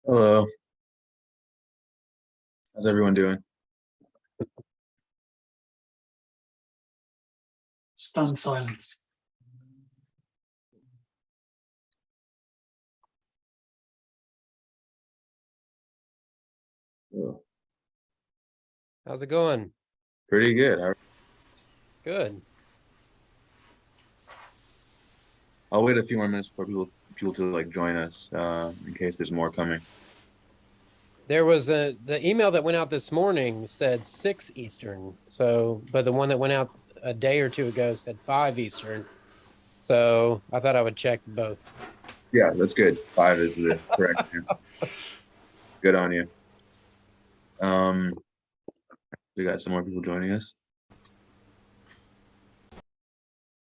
Hello. How's everyone doing? Stunned silence. Oh, How's it going? pretty good. Good. I'll wait a few more minutes for people to like join us, in case there's more coming. There was the email that went out this morning said 6 Eastern. So, but the one that went out a day or two ago said 5 Eastern. So I thought I would check both. Yeah, that's good. 5 is the correct answer. Good on you. We got some more people joining us.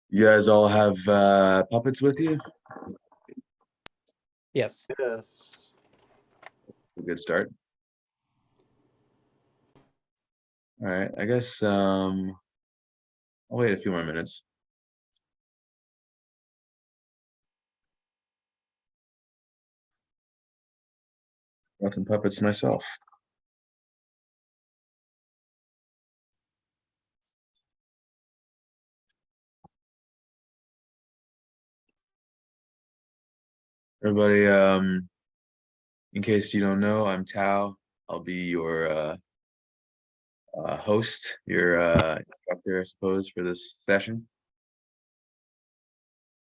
You guys all have puppets with you? Yes. Yes. A good start. All right, I guess I'll wait a few more minutes. Got some puppets myself. Everybody, in case you don't know, I'm Tao. I'll be your host, your instructor, I suppose, for this session.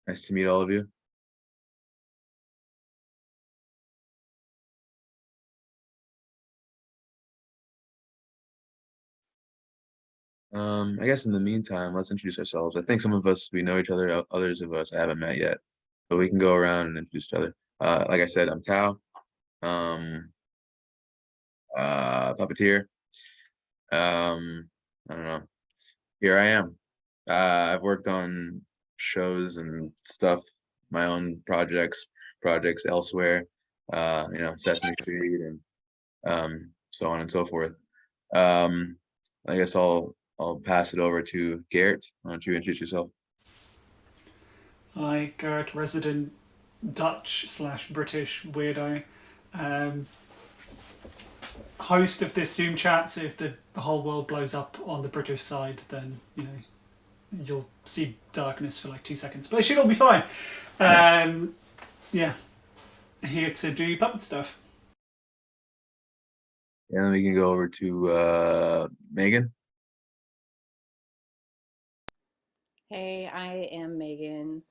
Nice to meet all of you. I guess in the meantime, let's introduce ourselves. I think some of us, we know each other, others of us I haven't met yet. But we can go around and introduce each other. Like I said, I'm Tao, puppeteer. I don't know. Here I am. I've worked on shows and stuff, my own projects elsewhere, Sesame Street and so on and so forth. I guess I'll pass it over to Garrett. Why don't you introduce yourself? Hi, Garrett, resident Dutch/British weirdo. Host of this Zoom chat, so if the whole world blows up on the British side, then, you'll see darkness for like 2 seconds. But it should all be fine. Yeah. Here to do puppet stuff. And then we can go over to Megan. Hey, I am Megan.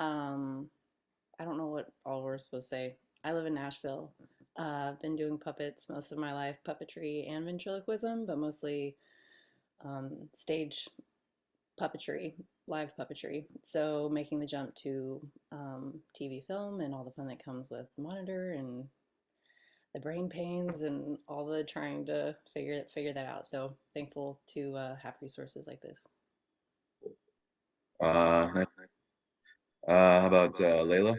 I don't know what all we're supposed to say. I live in Nashville. I've been doing puppets most of my life, puppetry and ventriloquism, but mostly stage puppetry, live puppetry. So making the jump to TV film and all the fun that comes with monitor and the brain pains and all the trying to figure that out. So thankful to have resources like this. How about Layla?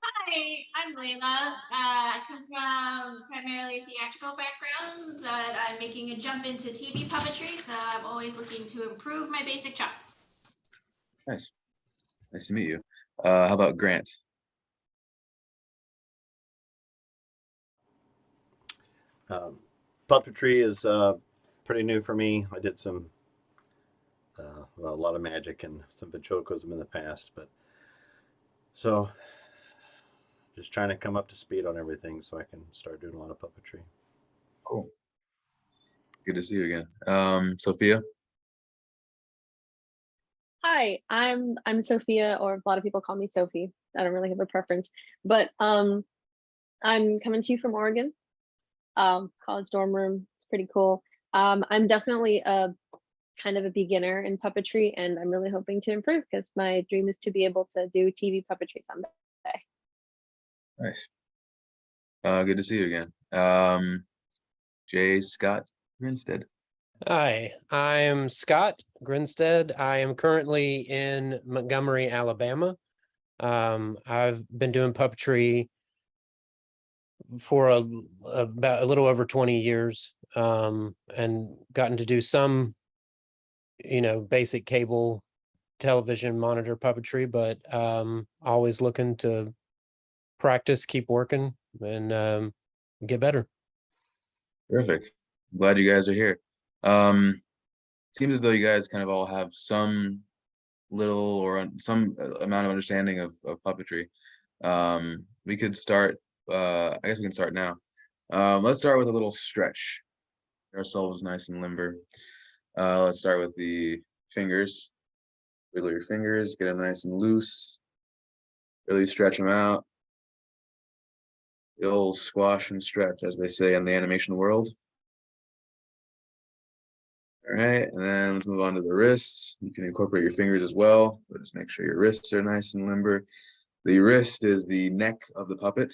Hi, I'm Layla. I come from primarily a theatrical background, but I'm making a jump into TV puppetry, so I'm always looking to improve my basic chops. Nice to meet you. How about Grant? Puppetry is pretty new for me. I did some a lot of magic and some ventriloquism in the past, but so just trying to come up to speed on everything so I can start doing a lot of puppetry. Cool. Good to see you again. Sophia? Hi, I'm Sophia, or a lot of people call me Sophie. I don't really have a preference, but I'm coming to you from Oregon. College dorm room. It's pretty cool. I'm definitely a kind of a beginner in puppetry, and I'm really hoping to improve because my dream is to be able to do TV puppetry someday. Nice. Good to see you again. J. Scott Grinstead. Hi, I am Scott Grinstead. I am currently in Montgomery, Alabama. I've been doing puppetry for about a little over 20 years, and gotten to do some, basic cable television monitor puppetry, but always looking to practice, keep working, and get better. Terrific. I'm glad you guys are here. Seems as though you guys kind of all have some little or some amount of understanding of puppetry. We could start, I guess we can start now. Let's start with a little stretch. Get ourselves nice and limber. Let's start with the fingers. Wiggle your fingers, get them nice and loose. Really stretch them out. You'll squash and stretch, as they say in the animation world. All right, and then let's move on to the wrists. You can incorporate your fingers as well, but just make sure your wrists are nice and limber. The wrist is the neck of the puppet,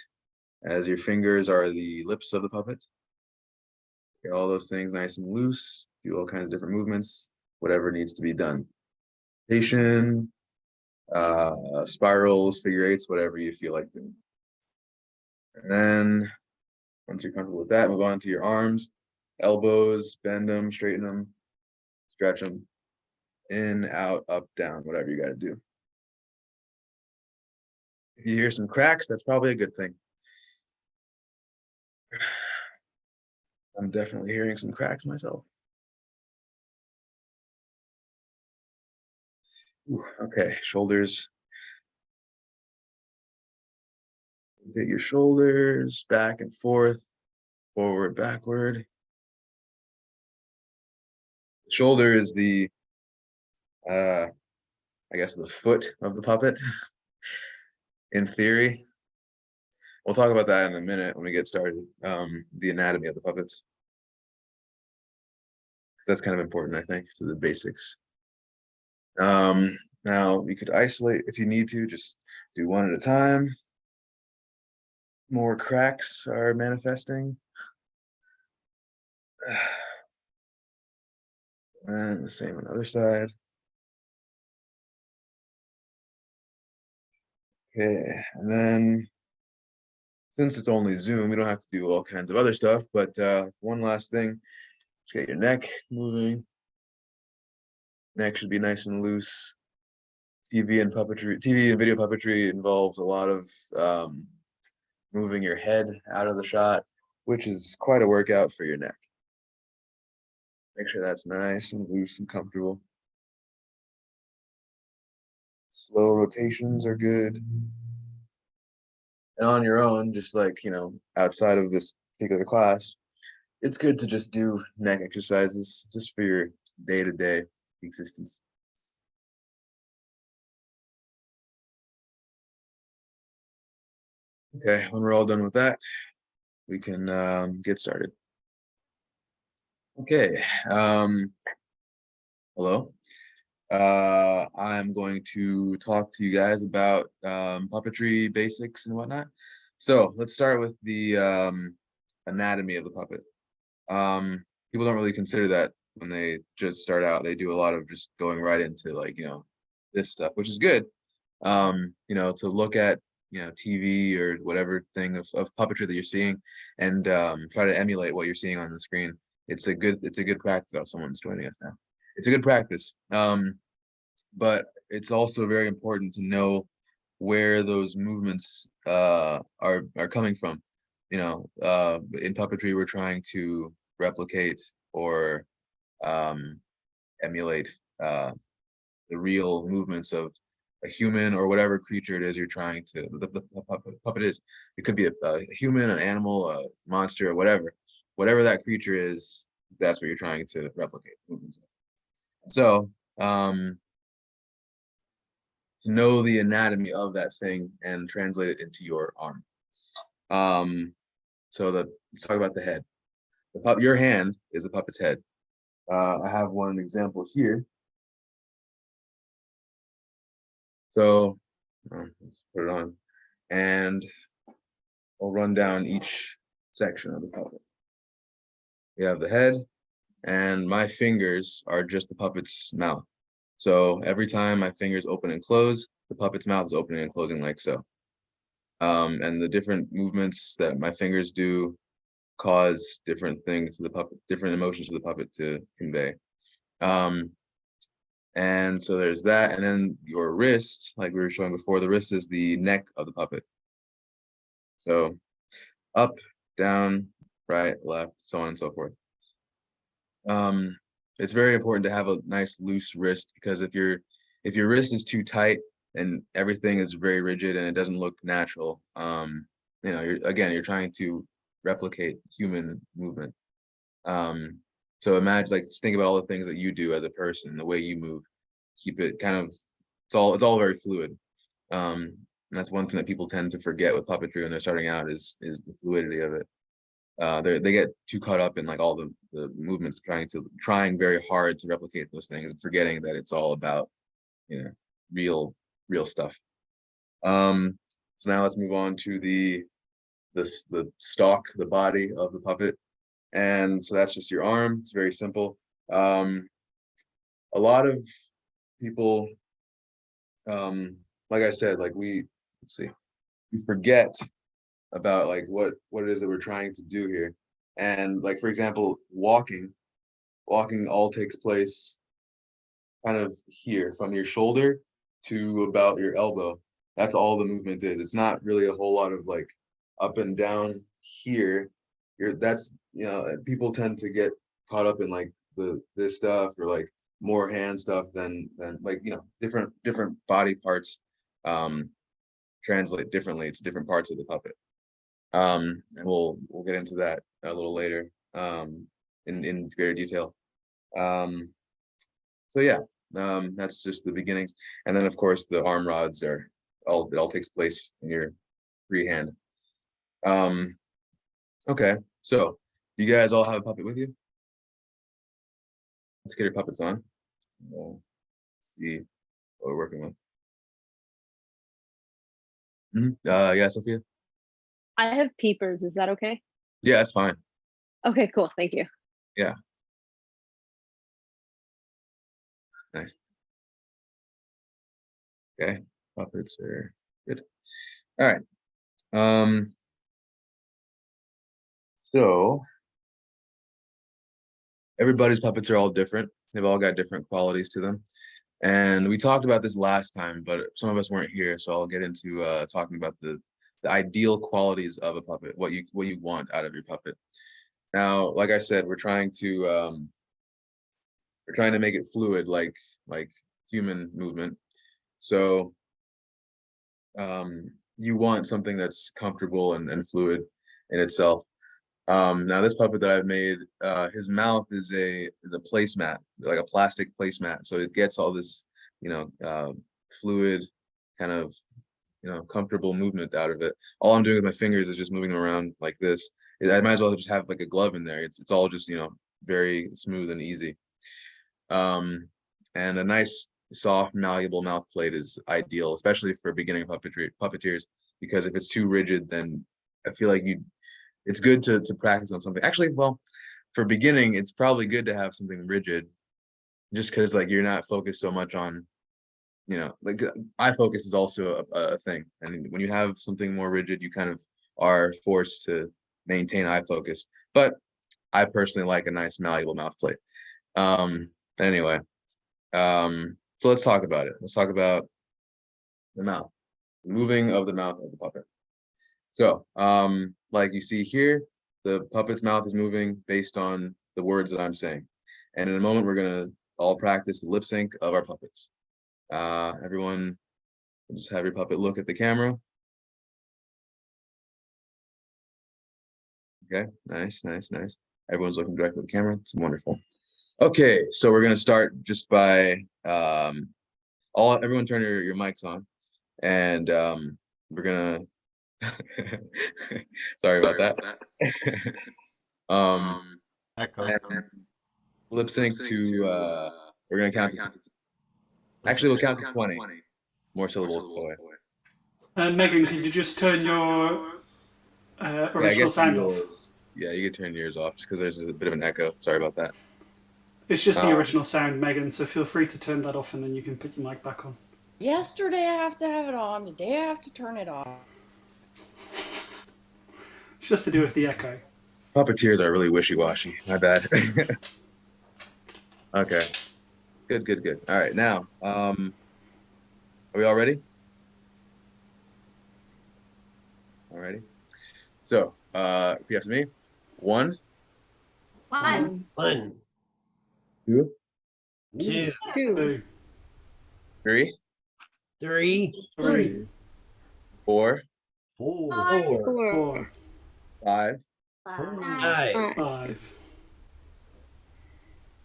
as your fingers are the lips of the puppet. Get all those things nice and loose, do all kinds of different movements, whatever needs to be done. Rotation, spirals, figure eights, whatever you feel like doing. And then once you're comfortable with that, move on to your arms, elbows, bend them, straighten them, stretch them, in, out, up, down, whatever you got to do. If you hear some cracks, that's probably a good thing. I'm definitely hearing some cracks myself. Ooh, okay, shoulders. Get your shoulders back and forth, forward, backward. The shoulder is the, I guess, the foot of the puppet, in theory. We'll talk about that in a minute when we get started, the anatomy of the puppets. That's kind of important, I think, to the basics. Now, you could isolate if you need to, just do one at a time. More cracks are manifesting. And the same on the other side. Okay, and then since it's only Zoom, we don't have to do all kinds of other stuff, but one last thing, just get your neck moving. Neck should be nice and loose. TV and video puppetry involves a lot of moving your head out of the shot, which is quite a workout for your neck. Make sure that's nice and loose and comfortable. Slow rotations are good. And on your own, just like, you know, outside of this particular class, it's good to just do neck exercises just for your day-to-day existence. Okay, when we're all done with that, we can get started. Okay, hello. I'm going to talk to you guys about puppetry basics and whatnot. So let's start with the anatomy of the puppet. People don't really consider that when they just start out. They do a lot of just going right into, like, you know, this stuff, which is good. You know, to look at, you know, TV or whatever thing of puppetry that you're seeing, and try to emulate what you're seeing on the screen. It's a good practice. Oh, someone's joining us now. It's a good practice. But it's also very important to know where those movements are coming from. You know, in puppetry, we're trying to replicate or emulate the real movements of a human or whatever creature it is you're trying to, the puppet is. It could be a human, an animal, a monster, or whatever that creature is. That's what you're trying to replicate movements of. So to know the anatomy of that thing and translate it into your arm. So let's talk about the head. Your hand is the puppet's head. I have one example here. So let's put it on, and I'll run down each section of the puppet. We have the head, and my fingers are just the puppet's mouth. So every time my fingers open and close, the puppet's mouth is opening and closing like so. And the different movements that my fingers do cause different things for the puppet, different emotions for the puppet to convey. And so there's that. And then your wrist, like we were showing before, the wrist is the neck of the puppet. So up, down, right, left, so on and so forth. It's very important to have a nice loose wrist, because if your wrist is too tight and everything is very rigid and it doesn't look natural, you know, you're trying to replicate human movement. So imagine, like, just think about all the things that you do as a person, the way you move. Keep it kind of, it's all very fluid. And that's one thing that people tend to forget with puppetry when they're starting out is the fluidity of it. They get too caught up in like all the movements, trying very hard to replicate those things, and forgetting that it's all about, you know, real stuff. So now let's move on to the stalk, the body of the puppet. And so that's just your arm. It's very simple. A lot of people, like I said, like we forget about like what it is that we're trying to do here. And like, for example, walking all takes place kind of here from your shoulder to about your elbow. That's all the movement is. It's not really a whole lot of like up and down here. That's, you know, people tend to get caught up in like this stuff, or like more hand stuff than like, you know, different body parts translate differently to different parts of the puppet. And we'll get into that a little later in greater detail. So yeah, that's just the beginnings. And then of course the arm rods it all takes place in your freehand. Okay, so you guys all have a puppet with you? Let's get your puppets on. We'll see what we're working with. Yeah, Sophia? I have peepers. Is that okay? Yeah, that's fine. Okay, cool. Thank you. Yeah. Nice. Okay, puppets are good. All right. So everybody's puppets are all different. They've all got different qualities to them. And we talked about this last time, but some of us weren't here, so I'll get into talking about the ideal qualities of a puppet, what you want out of your puppet. Now, like I said, we're trying to make it fluid, like human movement. So you want something that's comfortable and fluid in itself. Now this puppet that I've made, his mouth is a placemat, like a plastic placemat. So it gets all this, you know, fluid kind of, you know, comfortable movement out of it. All I'm doing with my fingers is just moving them around like this. I might as well just have like a glove in there. It's all just, you know, very smooth and easy. And a nice soft malleable mouth plate is ideal, especially for beginning puppeteers, because if it's too rigid, then I feel like it's good to practice on something. Actually, well, for beginning, it's probably good to have something rigid, just because like you're not focused so much on, you know, like eye focus is also a thing. And when you have something more rigid, you kind of are forced to maintain eye focus. But I personally like a nice malleable mouth plate. Anyway, so let's talk about it. Let's talk about the mouth, the moving of the mouth of the puppet. So, like you see here, the puppet's mouth is moving based on the words that I'm saying. And in a moment, we're gonna all practice the lip sync of our puppets. Everyone, just have your puppet look at the camera. Okay, nice. Everyone's looking directly at the camera. It's wonderful. Okay, so we're gonna start just by everyone turn your mics on, and we're gonna sorry about that. Echo. And lip sync to we're gonna count to, actually we'll count to 20 more syllables, boy. Megan, could you just turn your Yeah, I original guess sound off? yeah, you could turn yours off just because there's a bit of an echo. Sorry about that. It's just the original sound, Megan, so feel free to turn that off and then you can put your mic back on. Yesterday I have to have it on. Today I have to turn it off. It's just to do with the echo. Puppeteers are really wishy-washy. My bad. Okay. Good. All right, now, are we all ready? All righty. So, repeat after me. 1, One, 1, 2, 2, Two. 2, 3, 3, 3, 4, 4, 4, 4, 5, 5, 5,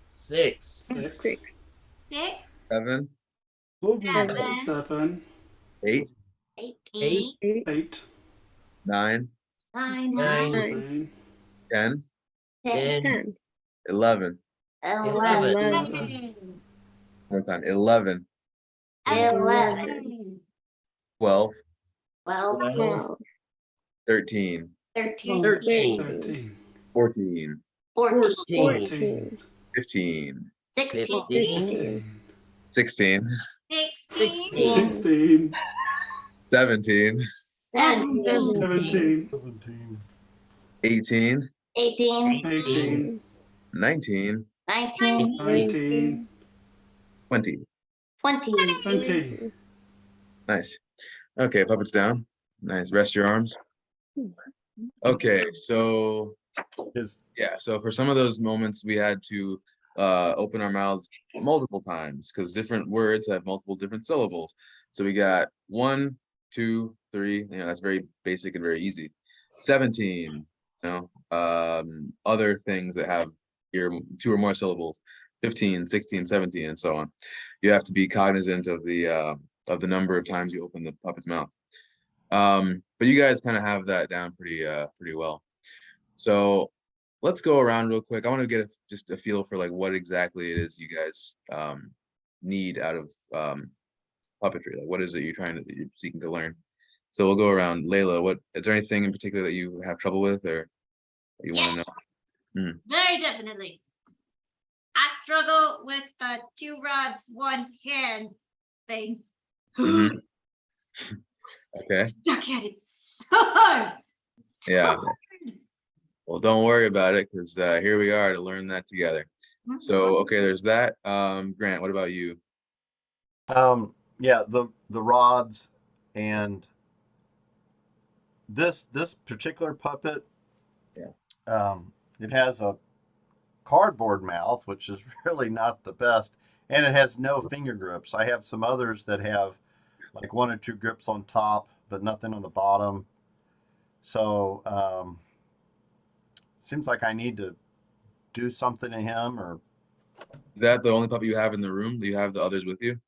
6, 6, 6, 6, 7, 7, 7, 8, 8, 8, 8, 9, 9, 9, 9, 10, 10, 10, 11. 11, 11, One more time. 11, 11, 12, 12, 12, 13, 13, 13, 13, 14, 14, 14, 14, 15, 16, 15, 16, 16, 16, 17, 17, 17, 17, 18, 18, 18, 19, 19, 19, 20. 20. 20. Nice. Okay, puppets down. Nice. Rest your arms. Okay, so is yeah, so for some of those moments we had to open our mouths multiple times because different words have multiple different syllables. So we got 1, 2, 3, that's very basic and very easy. 17, other things that have your 2 or more syllables. 15, 16, 17, and so on. You have to be cognizant of the number of times you open the puppet's mouth. But you guys kind of have that down pretty well. So let's go around real quick. I want to get just a feel for like what exactly it is you guys need out of puppetry. Like what is it you're seeking to learn? So we'll go around. Layla, what is there anything in particular that you have trouble with or that you want to know? Very definitely. I struggle with the 2 rods, 1 hand thing. Mhm. Okay. Stuck at it so hard. So Yeah. hard. Well, don't worry about it because here we are to learn that together. So okay, there's that. Grant, what about you? yeah, the rods and this particular puppet, Yeah. it has a cardboard mouth, which is really not the best, and it has no finger grips. I have some others that have like 1 or 2 grips on top, but nothing on the bottom. So seems like I need to do something to him, or Is that the only puppet you have in the room? Do you have the others with you?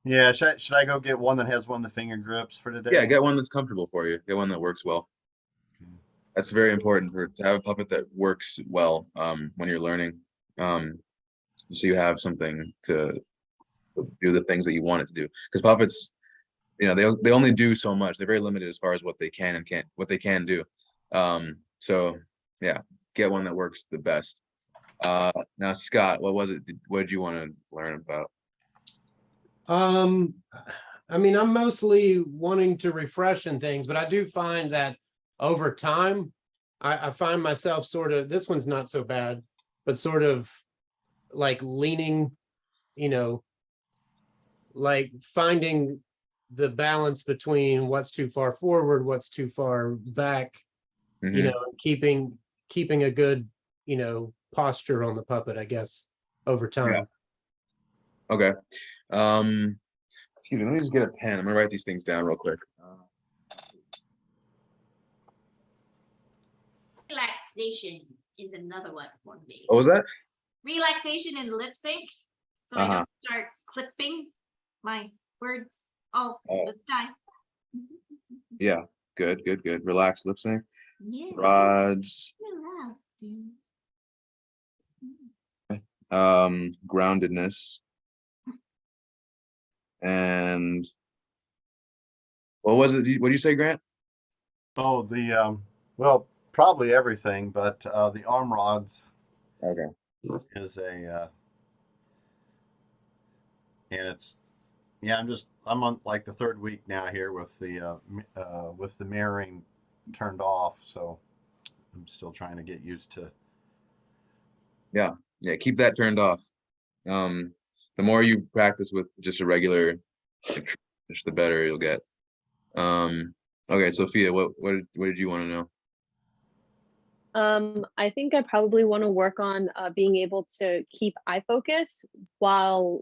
yeah, should I go get one that has one of the finger grips for today? Yeah, get one that's comfortable for you. Get one that works well. That's very important to have a puppet that works well when you're learning. So you have something to do the things that you want it to do. Because puppets, they only do so much. They're very limited as far as what they can and can't do. So yeah, get one that works the best. Now Scott, what was it? What did you want to learn about? I mean, I'm mostly wanting to refresh and things, but I do find that over time, I find myself sort of, this one's not so bad, but sort of like leaning, like finding the balance between what's too far forward, what's too far back, Mhm. and keeping a good, posture on the puppet, I guess, over time. Okay. Excuse me, let me just get a pen. I'm gonna write these things down real quick. Relaxation is another one for me. What was that? Relaxation and lip sync. So I don't start clipping my words all the time. Yeah, good. Relax, lip sync. Yeah. Rods, groundedness, and what was it? What did you say, Grant? Oh, the well, probably everything, but the arm rods Okay. is and it's yeah. I'm on like the 3rd week now here with the mirroring turned off, so I'm still trying to get used to. Yeah, keep that turned off. The more you practice with just a regular, just the better you'll get. Okay, Sophia, what did you want to know? I think I probably want to work on being able to keep eye focus while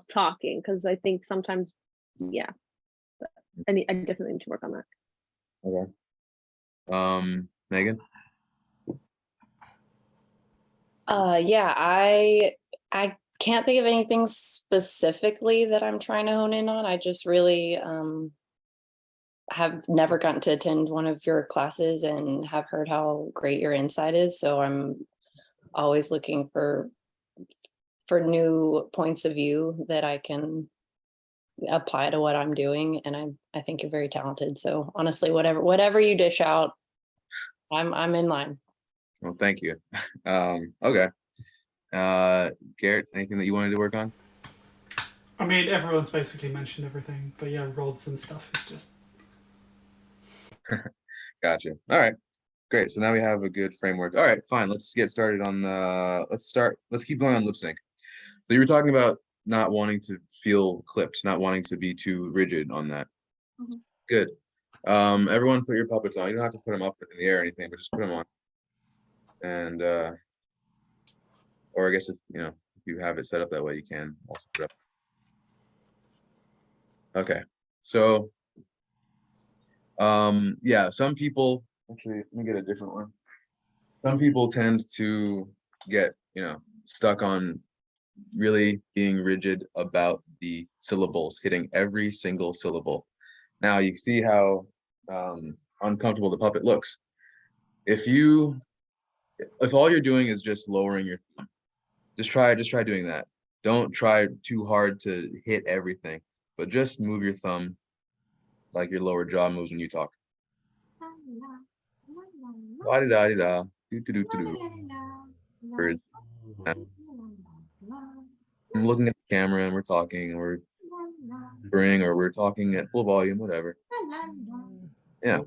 talking, because I think sometimes, yeah, I definitely need to work on that. Okay. Megan? Yeah, I can't think of anything specifically that I'm trying to hone in on. I just really have never gotten to attend one of your classes and have heard how great your insight is. So I'm always looking for new points of view that I can apply to what I'm doing. And I think you're very talented. So honestly, whatever you dish out, I'm in line. Well, thank you. Okay. Garrett, anything that you wanted to work on? I mean, everyone's basically mentioned everything, but yeah, rods and stuff is just. Gotcha. All right. Great. So now we have a good framework. All right, fine. Let's get started on let's keep going on lip sync. So you were talking about not wanting to feel clipped, not wanting to be too rigid on that. Mhm. Good. Everyone put your puppets on. You don't have to put them up in the air or anything, but just put them on. And or I guess if you have it set up that way, you can also put it up. Okay. So yeah, some people actually, let me get a different one. Some people tend to get, stuck on really being rigid about the syllables, hitting every single syllable. Now you see how uncomfortable the puppet looks. If all you're doing is just lowering your thumb, just try doing that. Don't try too hard to hit everything, but just move your thumb like your lower jaw moves when you talk. La di da di da, do do do do do. Birds. I'm looking at the camera and we're talking and we're whispering or we're talking at full volume, whatever. Yeah.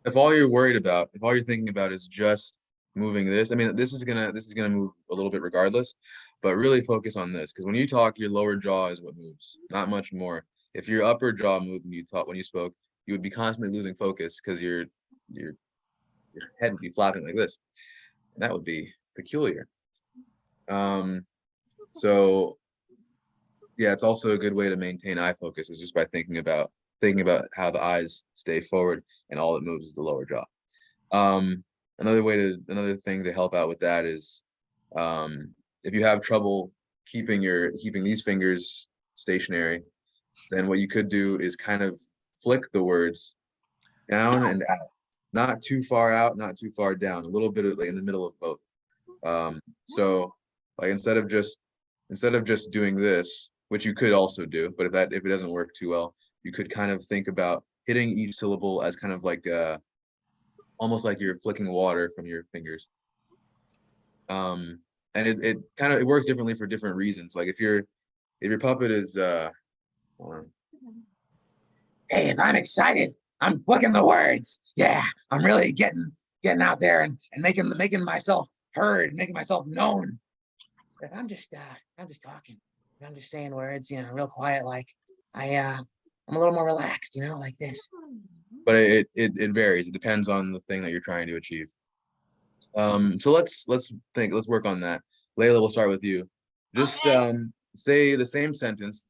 If all you're thinking about is just moving this, I mean, this is gonna move a little bit regardless, but really focus on this, because when you talk, your lower jaw is what moves, not much more. If your upper jaw moved when you spoke, you would be constantly losing focus because your head would be flapping like this. And that would be peculiar. So yeah, it's also a good way to maintain eye focus is just by thinking about how the eyes stay forward and all it moves is the lower jaw. Another thing to help out with that is if you have trouble keeping these fingers stationary, then what you could do is kind of flick the words down and out, not too far out, not too far down, a little bit of, like, in the middle of both. So like instead of just doing this, which you could also do, but if it doesn't work too well, you could kind of think about hitting each syllable as kind of like almost like you're flicking water from your fingers. And it works differently for different reasons. Like if your puppet is hold on. Hey, if I'm excited, I'm flicking the words. Yeah, I'm really getting out there and making myself heard, making myself known. If I'm just talking, if I'm just saying words, real quiet, like I'm a little more relaxed, like this. But it varies. It depends on the thing that you're trying to achieve. So let's work on that. Layla, we'll start with you. Just Okay. say the same sentence.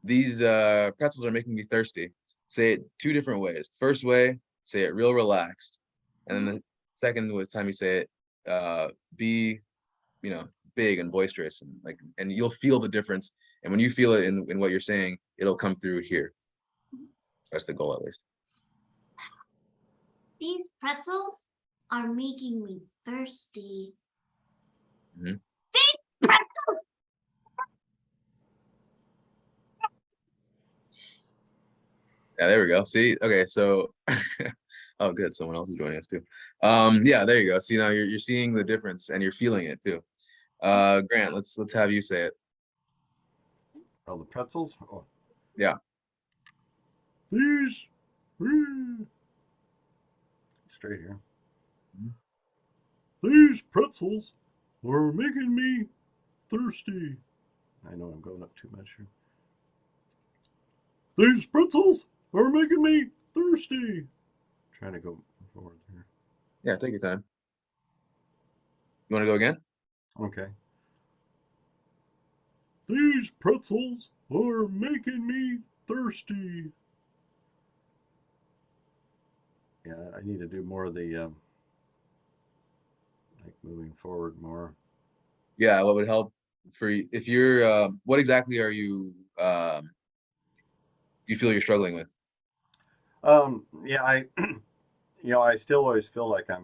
These pretzels are making me thirsty. Say it two different ways. First way, say it real relaxed. And then the second time you say it, be big and boisterous and you'll feel the difference. And when you feel it in what you're saying, it'll come through here. That's the goal, at least. These pretzels are making me thirsty. Mhm. These pretzels. Yeah, there we go. See, okay, so oh, good. Someone else is joining us too. Yeah, there you go. See, now you're seeing the difference and you're feeling it too. Grant, let's have you say it. Oh, the pretzels? Oh. Yeah. These. Straight here. These pretzels are making me thirsty. I know I'm going up too much here. These pretzels are making me thirsty. Trying to go forward here. Yeah, take your time. You want to go again? Okay. These pretzels are making me thirsty. Yeah, I need to do more of the like moving forward more. Yeah, what would help for you if you're what exactly are you you feel you're struggling with? Yeah, I I still always feel like Are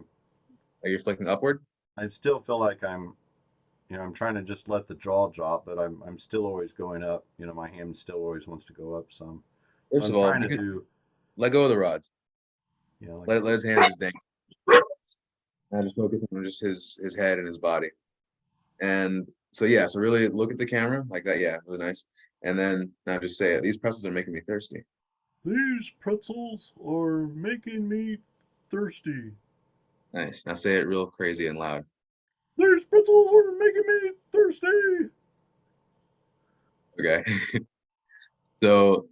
you flicking upward? I still feel like I'm trying to just let the jaw drop, but I'm still always going up. My hand still always wants to go up some. So First I'm of all, trying you to can do, let go of the rods. like Let his hands just dangle. And just focus on just his head and his body. And so yeah, so really look at the camera like that. Yeah, really nice. And then now just say it. These pretzels are making me thirsty. these pretzels are making me thirsty. Nice. Now say it real crazy and loud. These pretzels are making me thirsty. Okay. So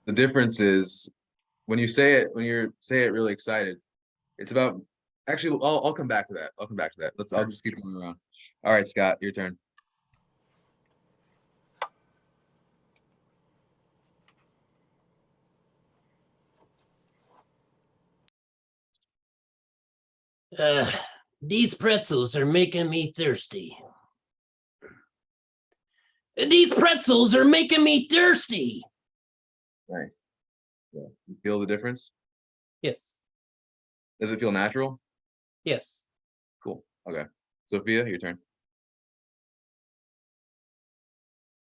the difference is when you say it, when you say it really excited, it's about actually I'll come back to that. I'll come back to that. I'll just keep going around. All right, Scott, your turn. These pretzels are making me thirsty. These pretzels are making me thirsty. Right. Yeah. You feel the difference? Yes. Does it feel natural? Yes. Cool. Okay. Sophia, your turn.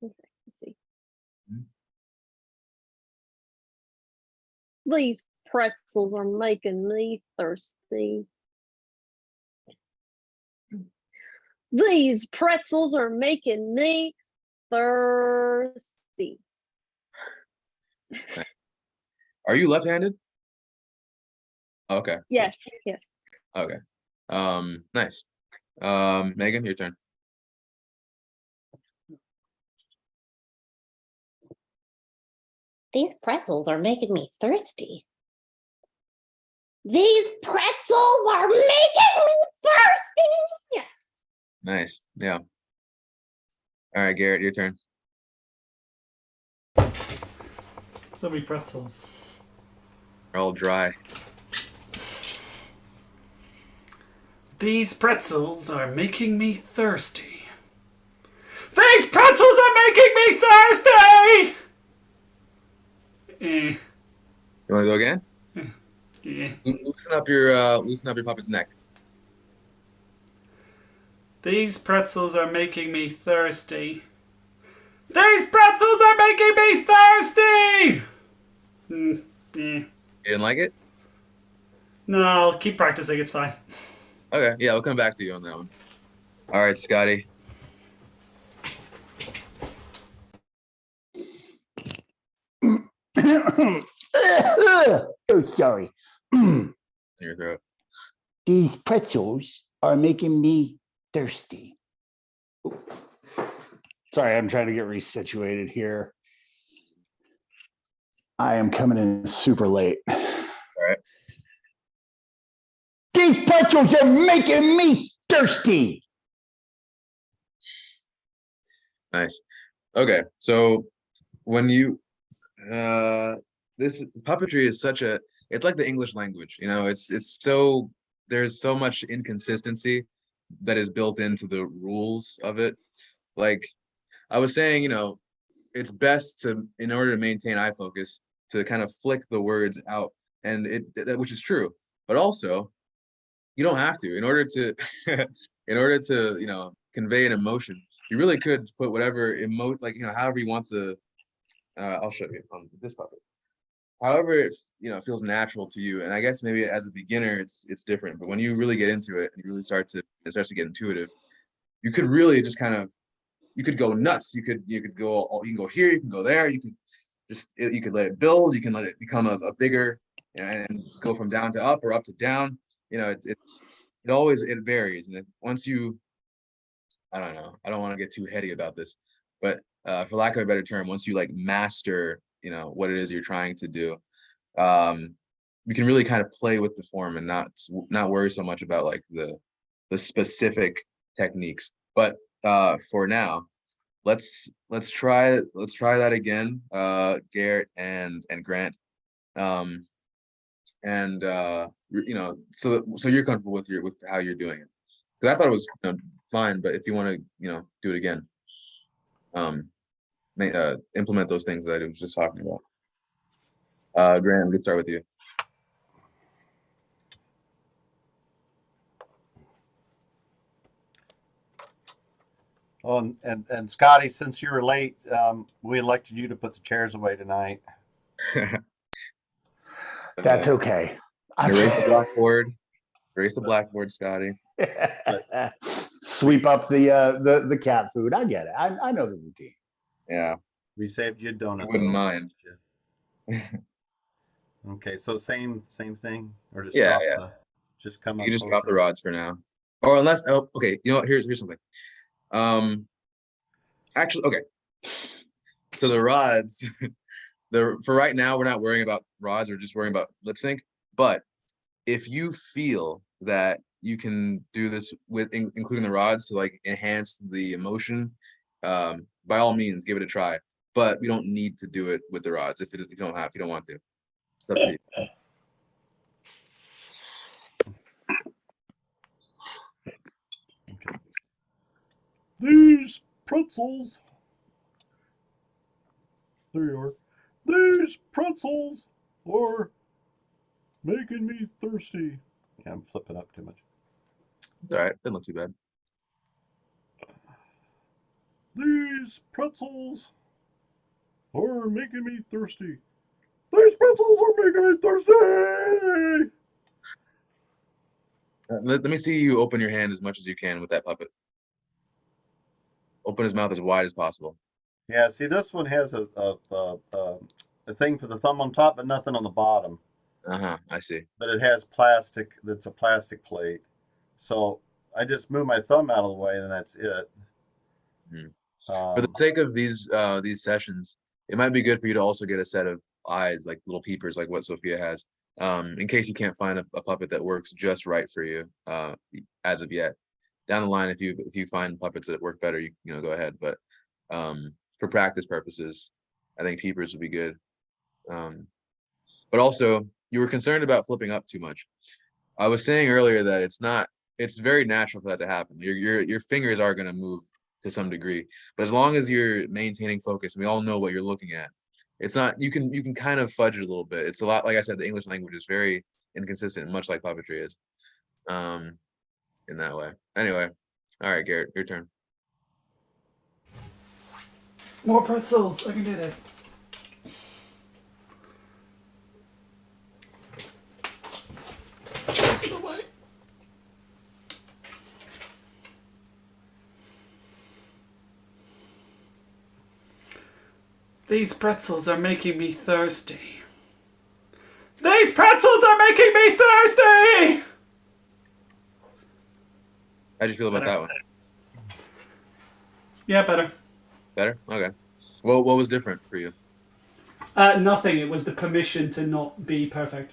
Okay, let's see. Mhm. These pretzels are making me thirsty. These pretzels are making me thirsty. Are you left-handed? Okay. Cool. Yes, yes. Okay. Nice. Megan, your turn. These pretzels are making me thirsty. These pretzels are making me thirsty. Nice. Yeah. All right, Garrett, your turn. So many pretzels. They're all dry. These pretzels are making me thirsty. These pretzels are making me thirsty! You want to go again? Yeah. Loosen up your puppet's neck. These pretzels are making me thirsty. These pretzels are making me thirsty! Yeah. You didn't like it? No, I'll keep practicing, it's fine. Okay. Yeah, we'll come back to you on that one. All right, Scotty. Oh, sorry. In your throat. These pretzels are making me thirsty. Sorry, I'm trying to get resituated here. I am coming in super late. All right. These pretzels are making me thirsty. Nice. Okay. So when you this puppetry is it's like the English language, it's so there's so much inconsistency that is built into the rules of it. Like I was saying, it's best in order to maintain eye focus, to kind of flick the words out, and which is true, but also you don't have to in order to convey an emotion. You really could put whatever like however you want the I'll show you on this puppet. However it feels natural to you, and I guess maybe as a beginner it's different, but when you really get into it and you really it starts to get intuitive, you could really just you could go nuts. You can go here, you can go there, you could let it build, you can let it become a bigger, and go from down to up or up to down. It varies, and once you, I don't know, I don't want to get too heady about this, but for lack of a better term, once you like master what it is you're trying to do, we can really kind of play with the form and not worry so much about like the specific techniques. But for now, let's try that again, Garrett and Grant. And you know, so you're comfortable with how you're doing it. Because I thought it was, you know, fine, but if you want to, you know, do it again, implement those things that I was just talking about. Grant, we can start with you. Well, and Scotty, since you were late, we elected you to put the chairs away tonight. That's okay. Erase the blackboard. Erase the blackboard, Scotty. Sweep up the cat food. I get it. I know the routine. Yeah. We saved you a donut. I wouldn't mind. Okay, so same thing, or just Yeah, just come you up. can just drop the rods for now, or unless okay, you know what? Here's something. Actually, okay. So the rods, for right now, we're not worrying about rods. We're just worrying about lip sync. But if you feel that you can do this with including the rods to like enhance the emotion, by all means, give it a try. But we don't need to do it with the rods if you don't want to. It's up to you. Okay. These pretzels. There you are. These pretzels are making me thirsty. Yeah, I'm flipping up too much. All right, didn't look too bad. These pretzels are making me thirsty. These pretzels are making me thirsty. Let me see you open your hand as much as you can with that puppet. Open his mouth as wide as possible. Yeah, see, this one has a thing for the thumb on top, but nothing on the bottom. I see. But it has plastic. That's a plastic plate. So I just move my thumb out of the way, and that's it. For the sake of these sessions, it might be good for you to also get a set of eyes, like little peepers, like what Sophia has, in case you can't find a puppet that works just right for you as of yet. Down the line, if you find puppets that work better, you know, go ahead. But for practice purposes, I think peepers would be good. But also, you were concerned about flipping up too much. I was saying earlier that it's very natural for that to happen. Your fingers are going to move to some degree, but as long as you're maintaining focus, and we all know what you're looking at, it's not, you can kind of fudge it a little bit. It's a lot, like I said, the English language is very inconsistent, much like puppetry is, in that way. Anyway, all right, Garrett, your turn. More pretzels. I can do this. Just the way. These pretzels are making me thirsty. These pretzels are making me thirsty! How'd you feel about that one? Yeah, better. Better? Okay. Well, what was different for you? Nothing. It was the permission to not be perfect.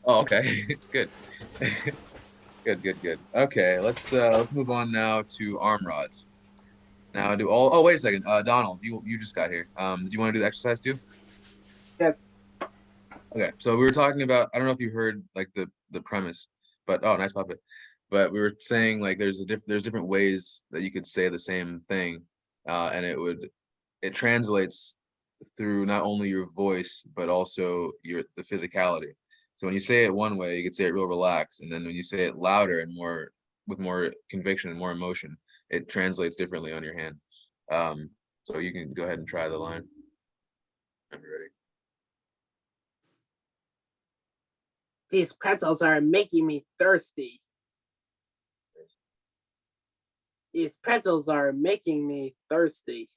Oh, okay. Good. Good. Okay, let's move on now to arm rods. Now oh, wait a second. Donald, you just got here. Did you want to do the exercise too? Yes. Okay, so we were talking about, I don't know if you heard like the premise, but oh, nice puppet. But we were saying like there's different ways that you could say the same thing, and it translates through not only your voice but also the physicality. So when you say it one way, you could say it real relaxed, and then when you say it louder and with more conviction and more emotion, it translates differently on your hand. So you can go ahead and try the line. I'm ready. These pretzels are making me thirsty. These pretzels are making me thirsty.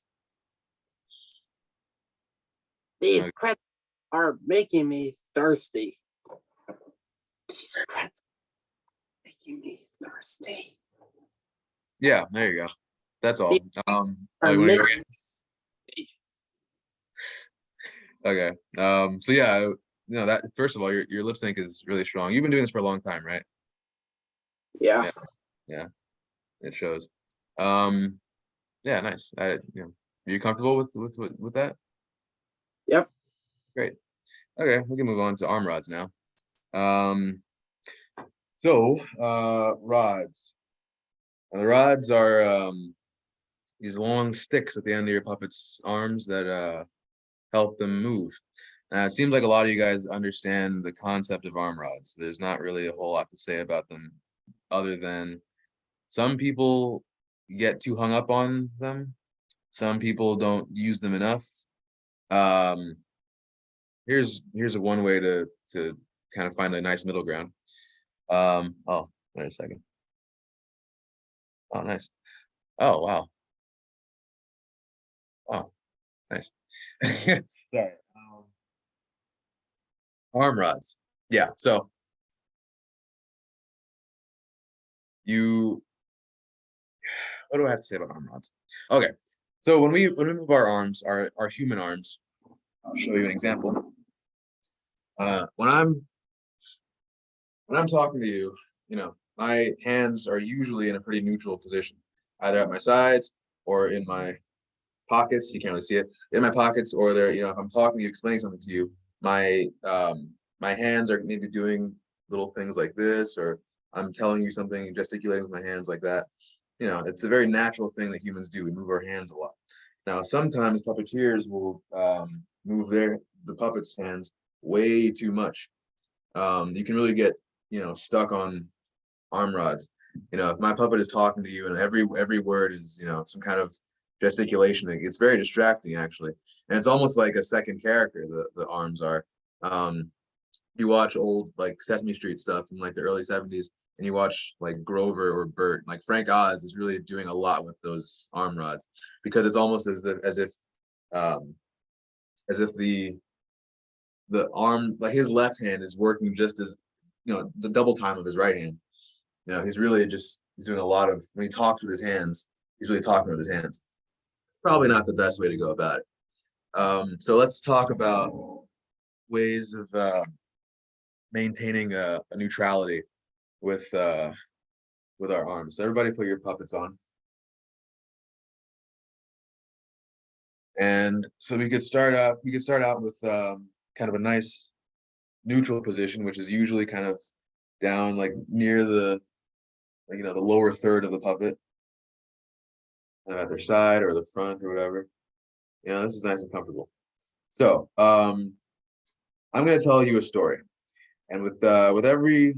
These pretzels are making me thirsty. These pretzels are making me thirsty. Yeah, there you go. That's all. These Oh, are you wanna go making again? Okay. So yeah, that first of all, your lip sync is really strong. You've been doing this for a long time, right? Yeah. Yeah, it shows. Yeah, nice. Are you comfortable with that? Yep. Great. Okay, we can move on to arm rods now. So rods. And the rods are these long sticks at the end of your puppet's arms that help them move. It seems like a lot of you guys understand the concept of arm rods. There's not really a whole lot to say about them other than some people get too hung up on them. Some people don't use them enough. Here's a one way to kind of find a nice middle ground. Oh, wait a second. Oh, nice. Oh, wow. Oh, nice. Sorry. Arm rods. Yeah. So what do I have to say about arm rods? Okay. So when we move our arms, our human arms, I'll show you an example. When I'm talking to you, my hands are usually in a pretty neutral position, either at my sides or in my pockets. You can't really see it in my pockets, or they're, if I'm talking to you, explaining something to you, my hands are maybe doing little things like this, or I'm telling you something and gesticulating with my hands like that. It's a very natural thing that humans do. We move our hands a lot. Now, sometimes puppeteers will move the puppet's hands way too much. You can really get, stuck on arm rods. If my puppet is talking to you and every word is, some kind of gesticulation, it's very distracting actually. And it's almost like a second character, the arms are. You watch old like Sesame Street stuff from like the early 70s, and you watch like Grover or Bert, like Frank Oz is really doing a lot with those arm rods, because it's almost as if the arm, like his left hand is working just as, the double time of his right hand. He's really he's doing a lot of, when he talks with his hands, he's really talking with his hands. Probably not the best way to go about it. So let's talk about ways of maintaining a neutrality with our arms. So everybody put your puppets on. And so we could start out with kind of a nice neutral position, which is usually kind of down like near the the lower third of the puppet, at their side or the front or whatever. This is nice and comfortable. So I'm going to tell you a story, and with every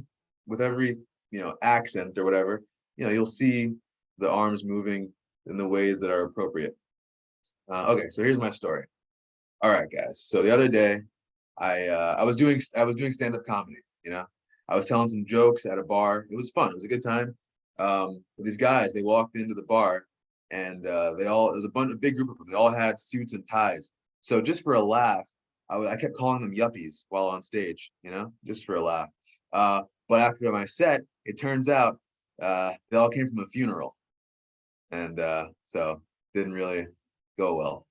accent or whatever, you'll see the arms moving in the ways that are appropriate. Okay, so here's my story. All right, guys. So the other day, I was doing stand-up comedy. I was telling some jokes at a bar. It was fun. It was a good time. These guys, they walked into the bar, and it was a big group of them. They all had suits and ties. So just for a laugh, I kept calling them yuppies while on stage. Just for a laugh. But after my set, it turns out they all came from a funeral, and so didn't really go well.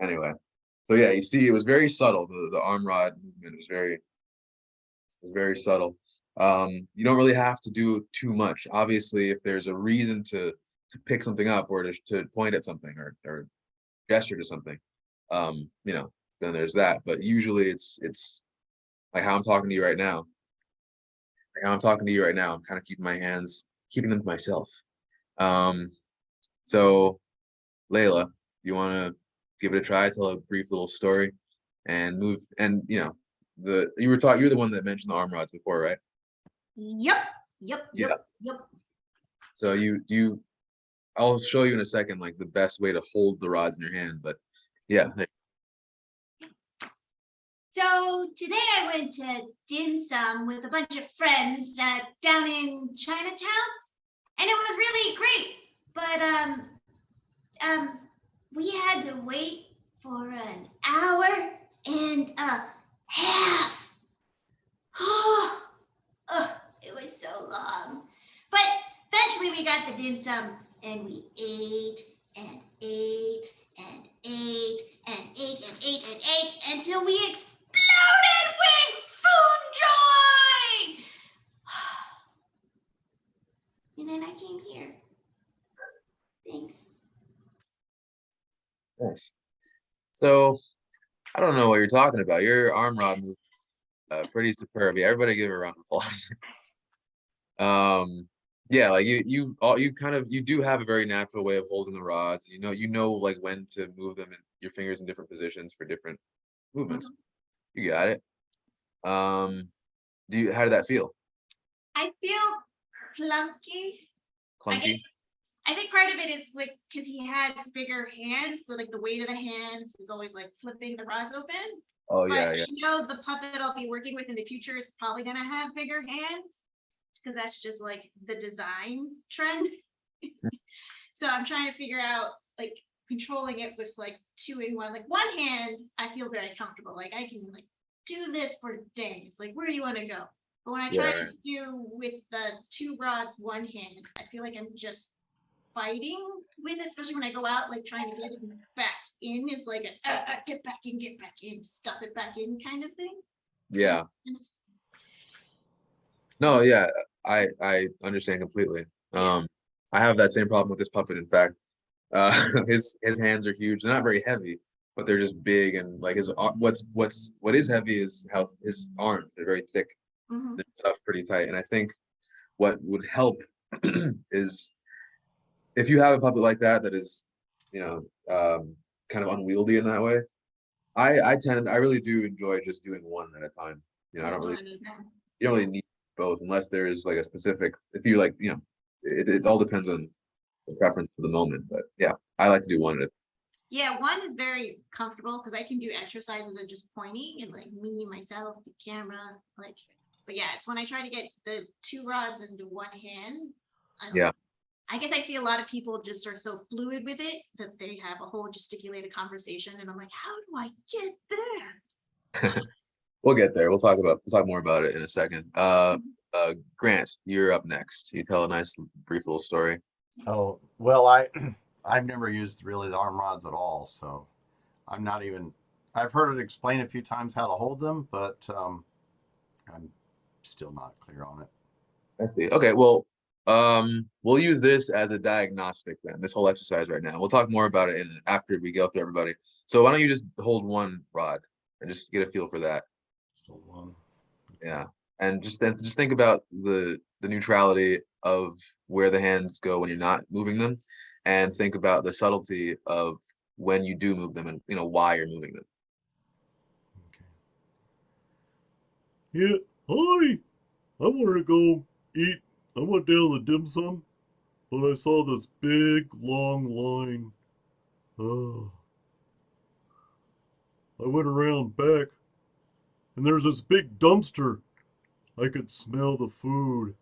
Anyway, so yeah, you see, it was very subtle. The arm rod movement was very subtle. You don't really have to do too much. Obviously, if there's a reason to pick something up, or to point at something, or gesture to something, then there's that. But usually it's like how I'm talking to you right now. I'm kind of keeping them to myself. So Layla, do you want to give it a try? Tell a brief little story, and move. And you're the one that mentioned the arm rods before, right? Yep. Yeah. So I'll show you in a second, like the best way to hold the rods in your hand. But yeah. So today I went to dim sum with a bunch of friends down in Chinatown, and it was really great. But we had to wait for an hour and a half. Oh, it was so long. But eventually we got the dim sum, and we ate and ate and ate and ate and ate and ate until we exploded So I don't know what you're talking about. Your arm rod move pretty superb. Yeah, everybody give her a round of applause. Yeah, like you kind of you do have a very natural way of holding the rods. You know like when to move them and your fingers in different positions for different movements. You got it. How did that feel? I feel clunky. I guess Clunky? I think part of it is like because he had bigger hands, so like the weight of the hands is always like flipping the rods open. Oh But yeah, yeah. the puppet I'll be working with in the future is probably gonna have bigger hands because that's just like the design trend. So I'm trying to figure out like controlling it with like two in one. Like one hand, I feel very comfortable. Like I can like do this for days. Like where do you want to go? But when I try Yeah, to do with the two rods, one hand, I feel like I'm just fighting with it, especially when I go out, like trying to get it back in is like a get back in, stuff it back in kind of thing. yeah. No, yeah, I understand completely. Yeah. I have that same problem with this puppet. In fact, his hands are huge. They're not very heavy, but they're just big and like what is heavy is how his arms. They're very thick. Mhm. They're stuffed pretty tight. And I think what would help is if you have a puppet like that that is, you know, kind of unwieldy in that way. I really do enjoy just doing one at a time. I don't really you don't really need both unless there's like a specific if you like it all depends on the preference for the moment, but yeah, I like to do one at a Yeah, one is very comfortable because I can do exercises of just pointing and like me, myself, the camera, like, but yeah, it's when I try to get the two rods into one hand. I don't Yeah. know. I guess I see a lot of people just are so fluid with it that they have a whole gesticulated conversation, and I'm like, how do I get there? We'll get there. We'll talk more about it in a second. Grant, you're up next. You tell a nice brief little story. Oh, well, I've never used really the arm rods at all, so I'm not even. I've heard it explained a few times how to hold them, but I'm still not clear on it. I see. Okay, well, we'll use this as a diagnostic then, this whole exercise right now. We'll talk more about it after we go through everybody. So why don't you just hold one rod and just get a feel for that? Still one. Yeah. And just think about the neutrality of where the hands go when you're not moving them, and think about the subtlety of when you do move them and why you're moving them. Okay. Yeah, hi. I wanted to go eat. I went down to the dim sum, but I saw this big long line. Oh. I went around back, and there's this big dumpster. I could smell the food.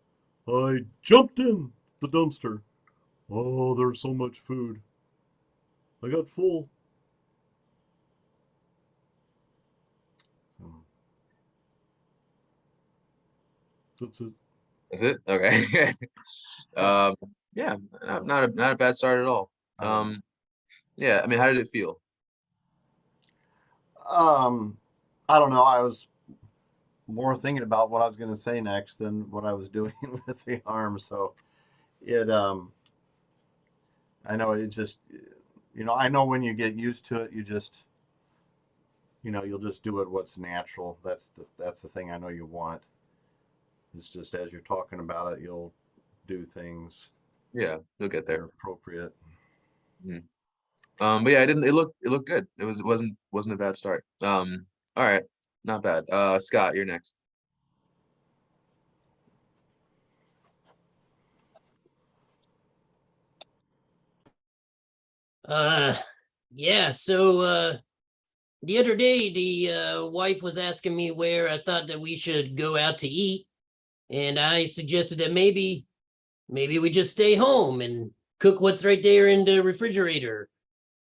I jumped in the dumpster. Oh, there's so much food. I got full. That's it. That's it? Okay. Yeah, not a bad start at all. Yeah, I mean, how did it feel? I don't know. I was more thinking about what I was going to say next than what I was doing with the arm. So it, I know it just, I know when you get used to it, you just, you'll just do it what's natural. That's the thing I know you want. It's just as you're talking about it, you'll do things. Yeah, you'll get there. Appropriate. But yeah, it looked good. It wasn't a bad start. All right, not bad. Scott, you're next. Yeah, so the other day the wife was asking me where I thought that we should go out to eat, and I suggested that maybe we just stay home and cook what's right there in the refrigerator.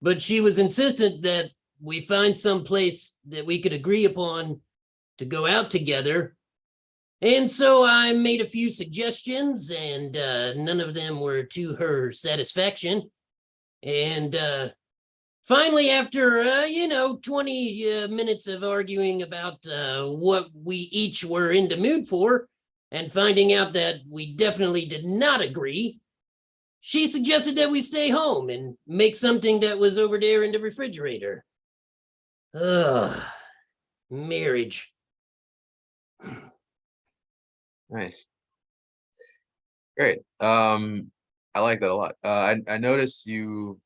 But she was insistent that we find some place that we could agree upon to go out together. And so I made a few suggestions, and none of them were to her satisfaction. And finally, after 20 minutes of arguing about what we each were in the mood for, and finding out that we definitely did not agree, she suggested that we stay home and make something that was over there in the refrigerator. Ugh, marriage. Nice. Great. I like that a lot. I noticed you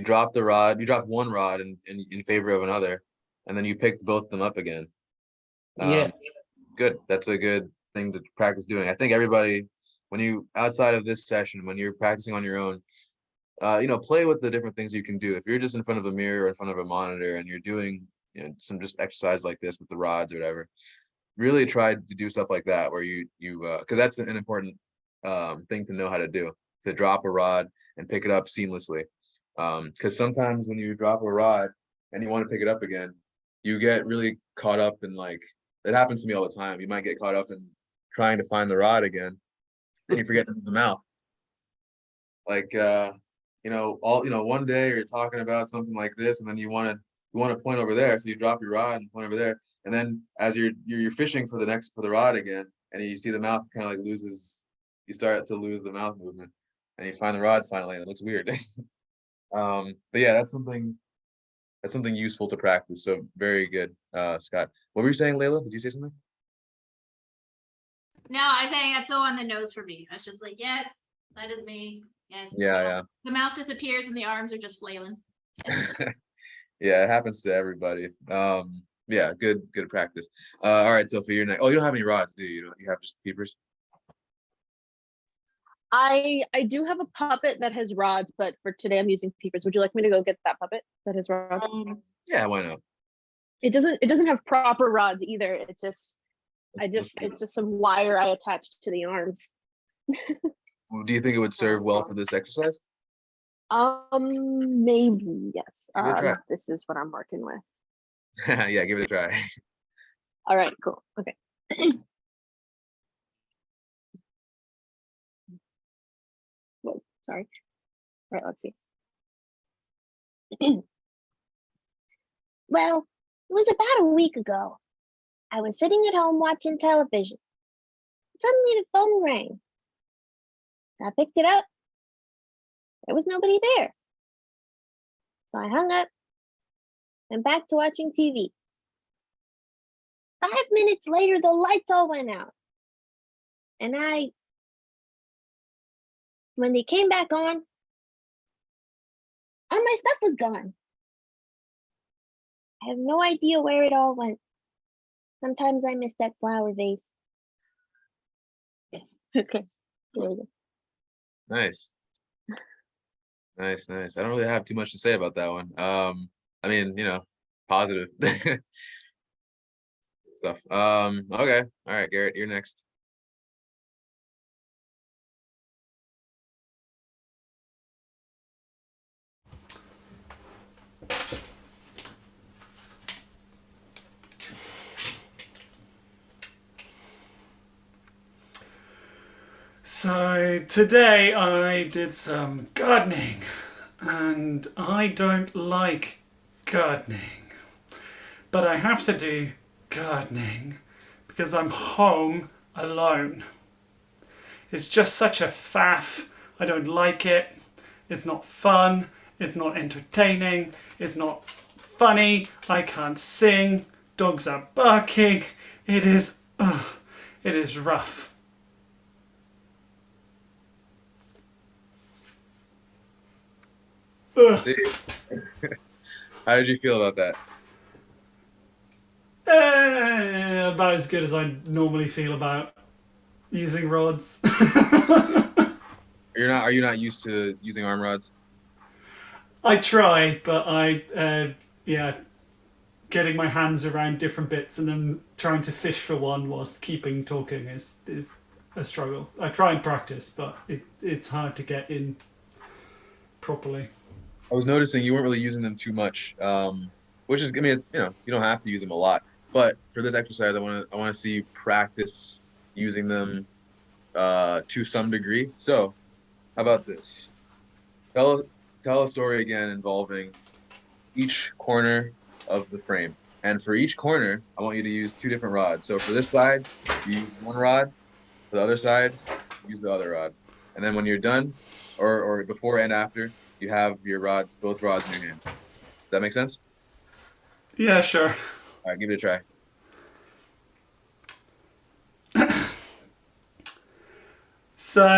dropped the rod. You dropped one rod in favor of another, and then you picked both of them up again. Yeah. Good. That's a good thing to practice doing. I think everybody, when you outside of this session, when you're practicing on your own, play with the different things you can do. If you're just in front of a mirror or in front of a monitor and you're doing, some just exercise like this with the rods or whatever, really try to do stuff like that where you because that's an important thing to know how to do, to drop a rod and pick it up seamlessly. Because sometimes when you drop a rod and you want to pick it up again, you get really caught up in, like, it happens to me all the time. You might get caught up in trying to find the rod again and you forget to move the mouth. Like one day you're talking about something like this and then you want to point over there, so you drop your rod and point over there, and then as you're fishing for the rod again and you see the mouth kind of like you start to lose the mouth movement and you find the rods finally and it looks weird. But yeah, that's something useful to practice. So very good, Scott. What were you saying, Layla? Did you say something? No, I was saying that's so on the nose for me. I was just like, yes, that is me. Yes. Yeah. The mouth disappears and the arms are just flailing. Yeah, it happens to everybody. Yeah, good practice. All right, Sophie, you're next. Oh, you don't have any rods, do you? You have just keepers? I do have a puppet that has rods, but for today I'm using peepers. Would you like me to go get that puppet that has rods? Yeah, why not? It doesn't have proper rods either. It's just it's just some wire I attached to the arms. Do you think it would serve well for this exercise? Maybe, yes. Give it a try. This is what I'm working with. Yeah, give it a try. All right, cool. Okay. Whoa, sorry. All right, let's see. Well, it was about a week ago. I was sitting at home watching television. Suddenly the phone rang. I picked it up. There was nobody there. So I hung up and back to watching TV. 5 minutes later, the lights all went out. And when they came back on, all my stuff was gone. I have no idea where it all went. Sometimes I miss that flower vase. Okay, there we go. Nice. I don't really have too much to say about that one. I mean, positive stuff. Okay. All right, Garrett, you're next. So today I did some gardening, and I don't like gardening, but I have to do gardening because I'm home alone. It's just such a faff. I don't like it. It's not fun. It's not entertaining. It's not funny. I can't sing. Dogs are barking. It is rough. How did you feel about that? About as good as I normally feel about using rods. Are you not used to using arm rods? I try, but getting my hands around different bits and then trying to fish for one whilst keeping talking is a struggle. I try and practice, but it's hard to get in properly. I was noticing you weren't really using them too much, which is, I mean, you don't have to use them a lot, but for this exercise, I want to see you practice using them to some degree. So, how about this? Tell a story again involving each corner of the frame, and for each corner, I want you to use 2 different rods. So for this side, you use one rod. For the other side, use the other rod, and then when you're done, or before and after, you have your both rods in your hand. Does that make sense? Yeah, sure. All right, give it a try. So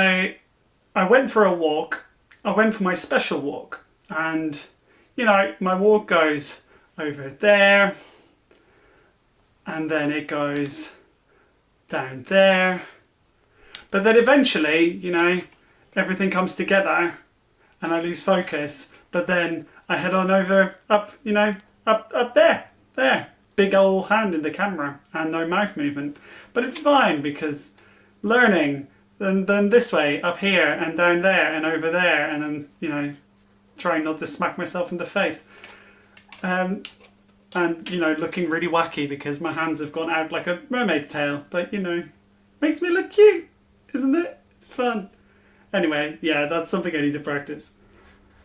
I went for a walk. I went for my special walk. And, my walk goes over there. And then it goes down there. But then eventually, everything comes together and I lose focus. But then I head on over up, up there. There. Big old hand in the camera and no mouth movement. But it's fine because learning, then this way, up here and down there and over there, and then, trying not to smack myself in the face. And, looking really wacky because my hands have gone out like a mermaid's tail. But, makes me look cute, isn't it? It's fun. Anyway, yeah, that's something I need to practice.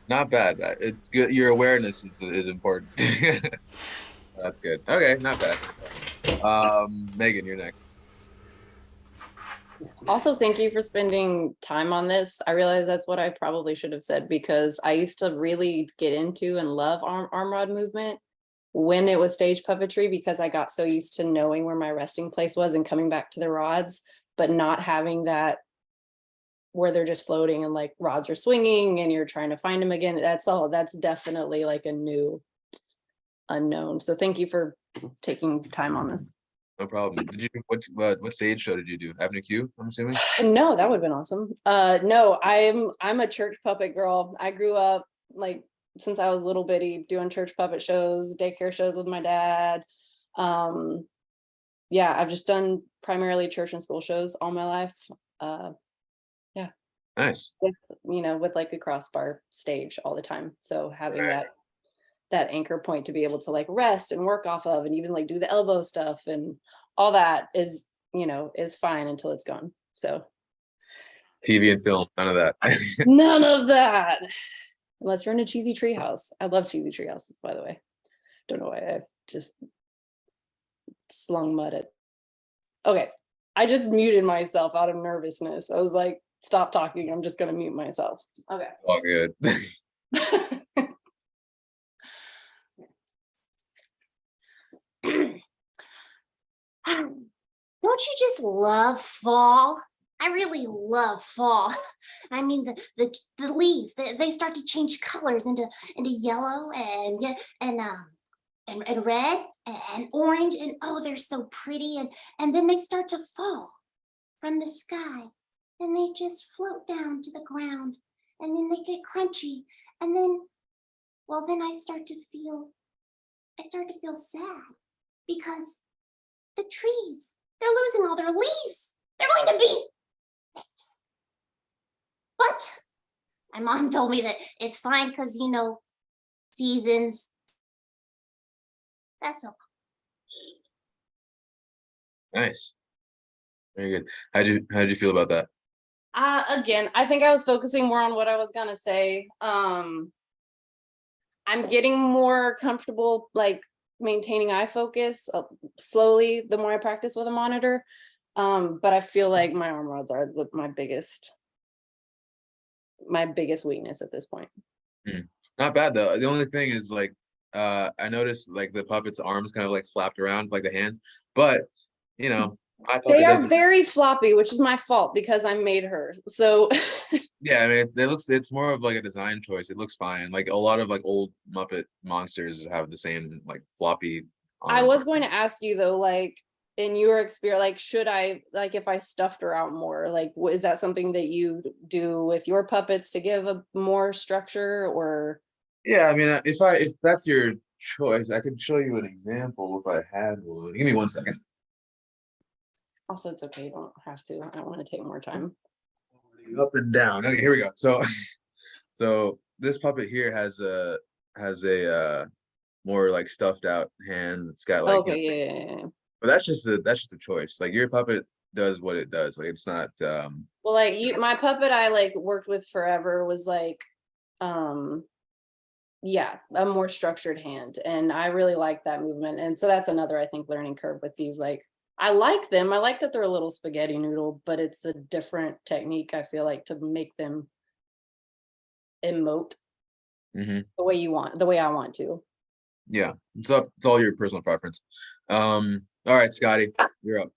Not bad. It's good. Your awareness is important. That's good. Okay, not bad. Megan, you're next. Also, thank you for spending time on this. I realize that's what I probably should have said because I used to really get into and love arm rod movement when it was stage puppetry because I got so used to knowing where my resting place was and coming back to the rods, but not having that where they're just floating and like rods are swinging and you're trying to find them again. That's definitely like a new unknown. So thank you for taking time on this. No problem. Did you what stage show did you do? Avenue Q, I'm assuming? No, that would have been awesome. No, I'm a church puppet girl. I grew up like since I was little bitty doing church puppet shows, daycare shows with my dad. Yeah, I've just done primarily church and school shows all my life. Yeah. Nice. With like a crossbar stage all the time. So having that anchor point to be able to like rest and work off of and even like do the elbow stuff and all that is fine until it's gone. So TV and film, none of that. none of that unless you're in a cheesy treehouse. I love cheesy treehouses, by the way. Don't know why I just slung mud at. Okay, I just muted myself out of nervousness. I was like, stop talking, I'm just gonna mute myself. Okay. All good. Don't you just love fall? I really love fall. I mean, the leaves, they start to change colors into yellow and red and orange, and oh, they're so pretty, and then they start to fall from the sky and they just float down to the ground and then they get crunchy, and then I start to feel sad because the trees, they're losing all their leaves. They're going to be. But my mom told me that it's fine because, seasons. That's okay. Nice. Very good. How'd you feel about that? Again, I think I was focusing more on what I was gonna say. I'm getting more comfortable like maintaining eye focus slowly the more I practice with a monitor. But I feel like my arm rods are my biggest weakness at this point. Not bad though. The only thing is like I noticed like the puppet's arms kind of like flapped around like the hands, but my puppet They are does very floppy, which is my fault because I made her. So yeah, I mean it's more of like a design choice. It looks fine. Like a lot of like old Muppet monsters have the same like floppy I arms. was going to ask you though, like in your experience, like should I, like if I stuffed her out more, like is that something that you do with your puppets to give a more structure or? Yeah, I mean if that's your choice, I could show you an example if I had one. Give me 1 second. Also, it's okay, you don't have to. I don't want to take more time. Up and down. Okay, here we go. So this puppet here has a more like stuffed out hand. It's got like Okay, yeah. but that's just a choice. Like your puppet does what it does. Like it's not Well, like my puppet I like worked with forever was like yeah, a more structured hand, and I really like that movement. And so that's another, I think, learning curve with these. Like I like them. I like that they're a little spaghetti noodle, but it's a different technique, I feel like, to make them emote the way I want to. Yeah, it's all your personal preference. All right, Scotty, you're up.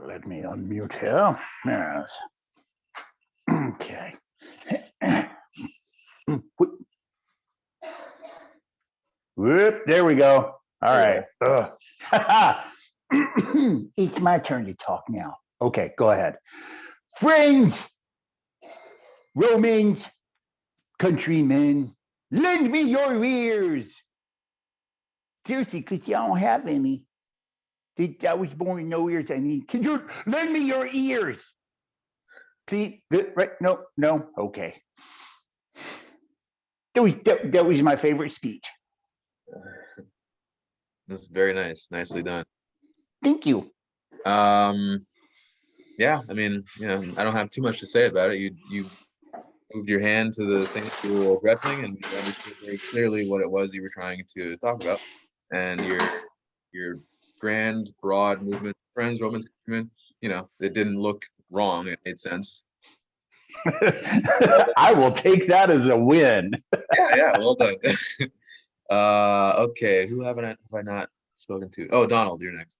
Let me unmute here. Yes. Okay. Whoop, there we go. All right. It's my turn to talk now. Okay, go ahead. Friends, Romans, countrymen, lend me your ears. Seriously, because you don't have any. I was born with no ears. I mean, can you lend me your ears? Please, right? No. Okay. That was my favorite speech. This is very nice. Nicely done. Thank you. Yeah, I mean, you know, I don't have too much to say about it. You moved your hand to the thing that you were addressing, and you understood very clearly what it was you were trying to talk about. And your grand, broad movement, friends, Romans, countrymen, you know, it didn't look wrong. It made sense. I will take that as a win. Yeah, well done. Okay, who have I not spoken to? Oh, Donald, you're next.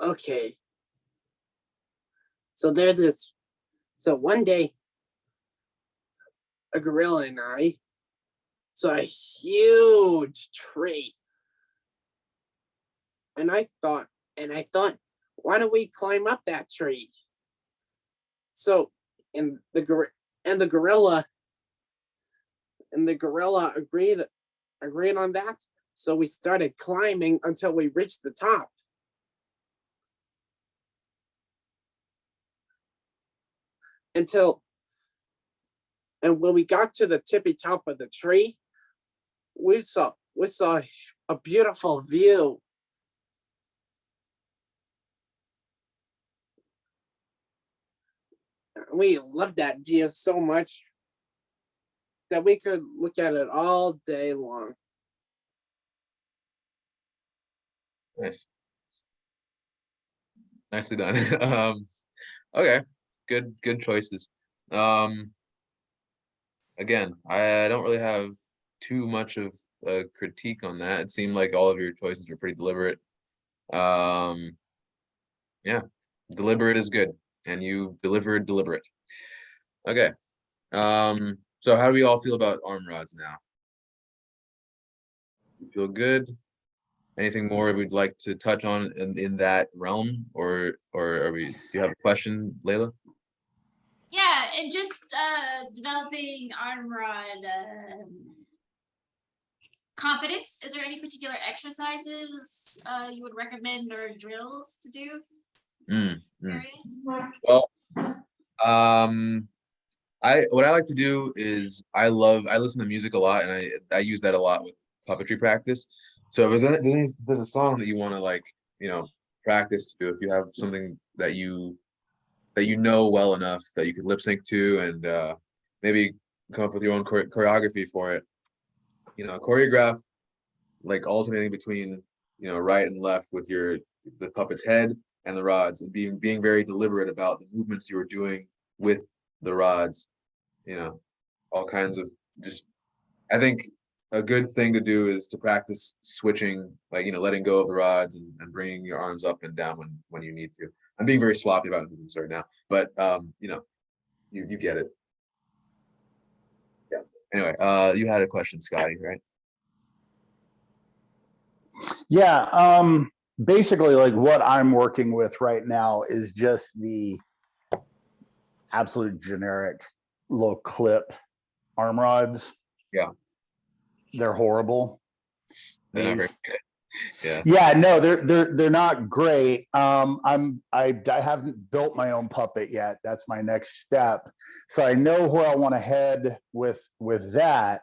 Okay. So there's this. So one day, a gorilla and I saw a huge tree, and I thought, why don't we climb up that tree? So, and the gorilla agreed on that. So we started climbing until we reached the top. And when we got to the tippy top of the tree, we saw a beautiful view. We loved that view so much that we could look at it all day long. Nice. Nicely done. Okay, good choices. Again, I don't really have too much of a critique on that. It seemed like all of your choices were pretty deliberate. Yeah, deliberate is good, and you delivered deliberate. Okay. So how do we all feel about arm rods now? You feel good? Anything more we'd like to touch on in that realm, or do you have a question, Layla? Yeah, and just developing arm rod confidence. Is there any particular exercises you would recommend or drills to do? Well, what I like to do is I listen to music a lot, and I use that a lot with puppetry practice. So if there's a song that you want to, like, you know, practice to, if you have something that you know well enough that you could lip sync to, and maybe come up with your own choreography for it. You know, choreograph, like, alternating between, you know, right and left with the puppet's head and the rods, and being very deliberate about the movements you were doing with the rods. You know, all kinds of, just, I think a good thing to do is to practice switching, like, you know, letting go of the rods and bringing your arms up and down when you need to. I'm being very sloppy about movements right now, but you know, you get it. Yeah. Anyway, you had a question, Scotty, right? Yeah. Basically, like, what I'm working with right now is just the absolute generic little clip arm rods. Yeah. They're horrible. They're not very good. Yeah. Yeah, no, they're not great. I haven't built my own puppet yet. That's my next step. So I know where I want to head with that,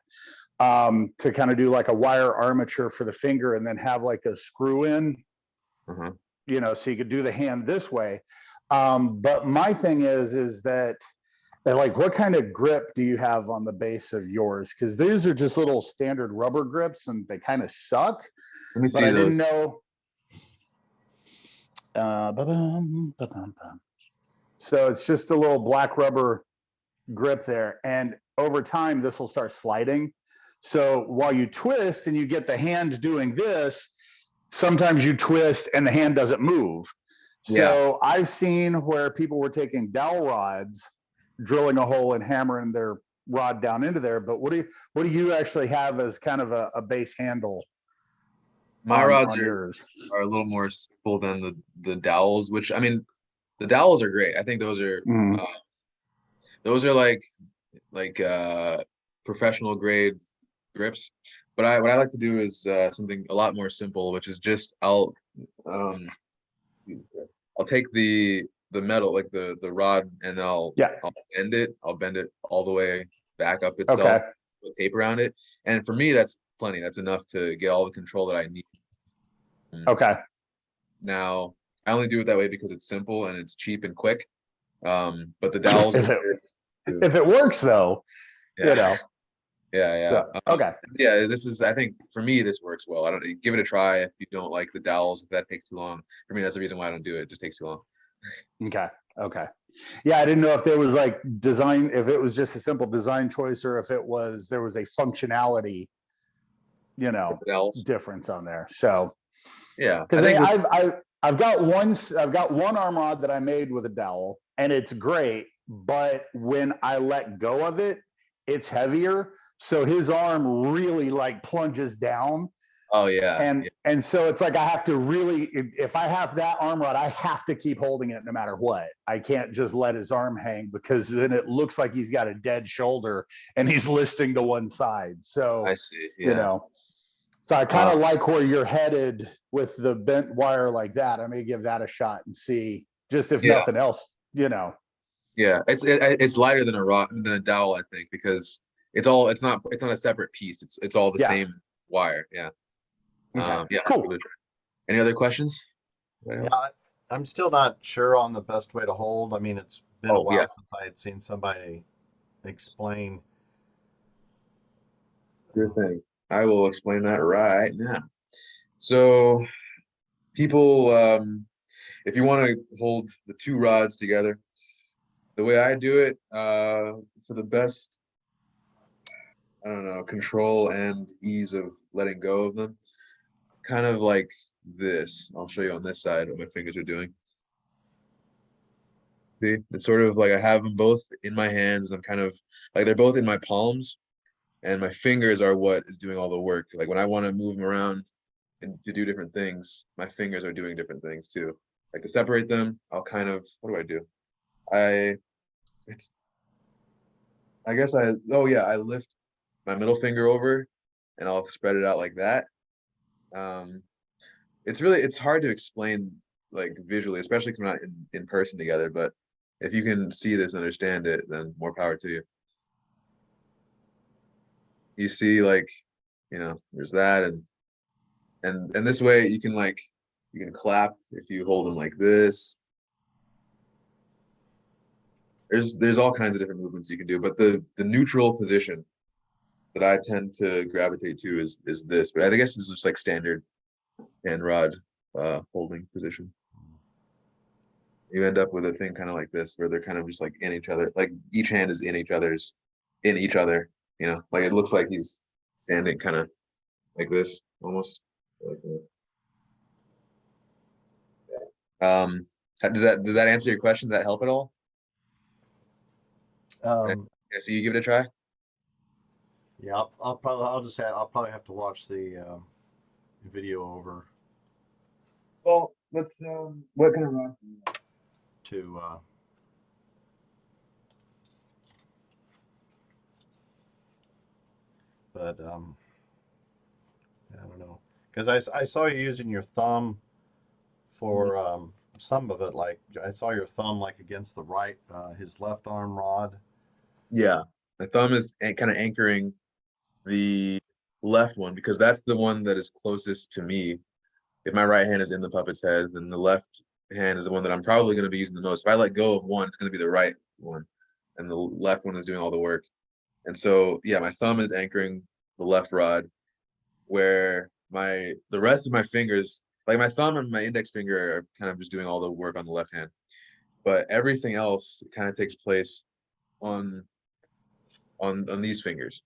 to kind of do like a wire armature for the finger, and then have like a screw in, you know, so you could do the hand this way. But my thing is that And like, what kind of grip do you have on the base of yours? Because these are just little standard rubber grips and they kind of suck. Let me But see I didn't those. know. Ba-bum, ba-bum, bum. So it's just a little black rubber grip there. And over time, this will start sliding. So while you twist and you get the hand doing this, sometimes you twist and the hand doesn't move. Yeah. So I've seen where people were taking dowel rods, drilling a hole and hammering their rod down into there. But what do you actually have as kind of a base handle? My rods on yours? are a little more simple than the dowels, which I mean, the dowels are great. I think those are Mhm. like professional grade grips. But what I like to do is something a lot more simple, which is just um I'll take the metal, like the rod, and then I'll bend it. I'll bend it all the way back up itself, Okay. put tape around it. And for me, that's plenty. That's enough to get all the control that I need. Okay. Now, I only do it that way because it's simple and it's cheap and quick. But the dowels are if it works though, yeah. you know. Yeah. So, okay. Yeah, I think for me, this works well. I don't give it a try if you don't like the dowels, if that takes too long. For me, that's the reason why I don't do it. It just takes too long. Okay. Yeah, I didn't know if there was like design, if it was just a simple design choice or if there was a functionality, difference on there. So yeah, because I've got one arm rod that I made with a dowel and it's great, but when I let go of it, it's heavier. So his arm really like plunges down. Oh yeah. And so it's like I have to really, if I have that arm rod, I have to keep holding it no matter what. I can't just let his arm hang because then it looks like he's got a dead shoulder and he's listing to one side. So I see. Yeah. So I kind of like where you're headed with the bent wire like that. I may give that a shot and see, just if nothing else, Yeah, it's lighter than a dowel, I think, because it's not a separate piece. It's all the same wire. Yeah. Okay. Yeah. Cool. Any other questions? Yeah, I'm still not sure on the best way to hold. I mean, it's been a while since I had seen somebody explain. Sure thing. I will explain that right now. So people, if you want to hold the two rods together, the way I do it, for the best, I don't know, control and ease of letting go of them, kind of like this. I'll show you on this side what my fingers are doing. See, it's sort of like I have them both in my hands and I'm kind of like they're both in my palms and my fingers are what is doing all the work. Like when I want to move them around and to do different things, my fingers are doing different things too. Like to separate them, I'll kind of, what do I do? I lift my middle finger over and I'll spread it out like that. It's hard to explain like visually, especially if we're not in person together, but if you can see this and understand it, then more power to you. You see, like, there's that, and this way you can clap if you hold them like this. There's all kinds of different movements you can do, but the neutral position that I tend to gravitate to is this, but I guess this is just like standard hand rod holding position. You end up with a thing kind of like this, where they're kind of just like in each other, like each hand is in each other, like it looks like he's standing kind of like this, almost. Did that answer your question? Did that help at all? I see you give it a try. Yeah, I'll probably have to watch the video over. Well, let's what kind of rod? But I don't know, because I saw you using your thumb for some of it. Like I saw your thumb like against the right, his left arm rod. Yeah, my thumb is kind of anchoring the left one because that's the one that is closest to me. If my right hand is in the puppet's head, then the left hand is the one that I'm probably going to be using the most. If I let go of one, it's going to be the right one. and the left one is doing all the work. And so, yeah, my thumb is anchoring the left rod, where the rest of my fingers, like my thumb and my index finger, are kind of just doing all the work on the left hand. But everything else kind of takes place on these fingers.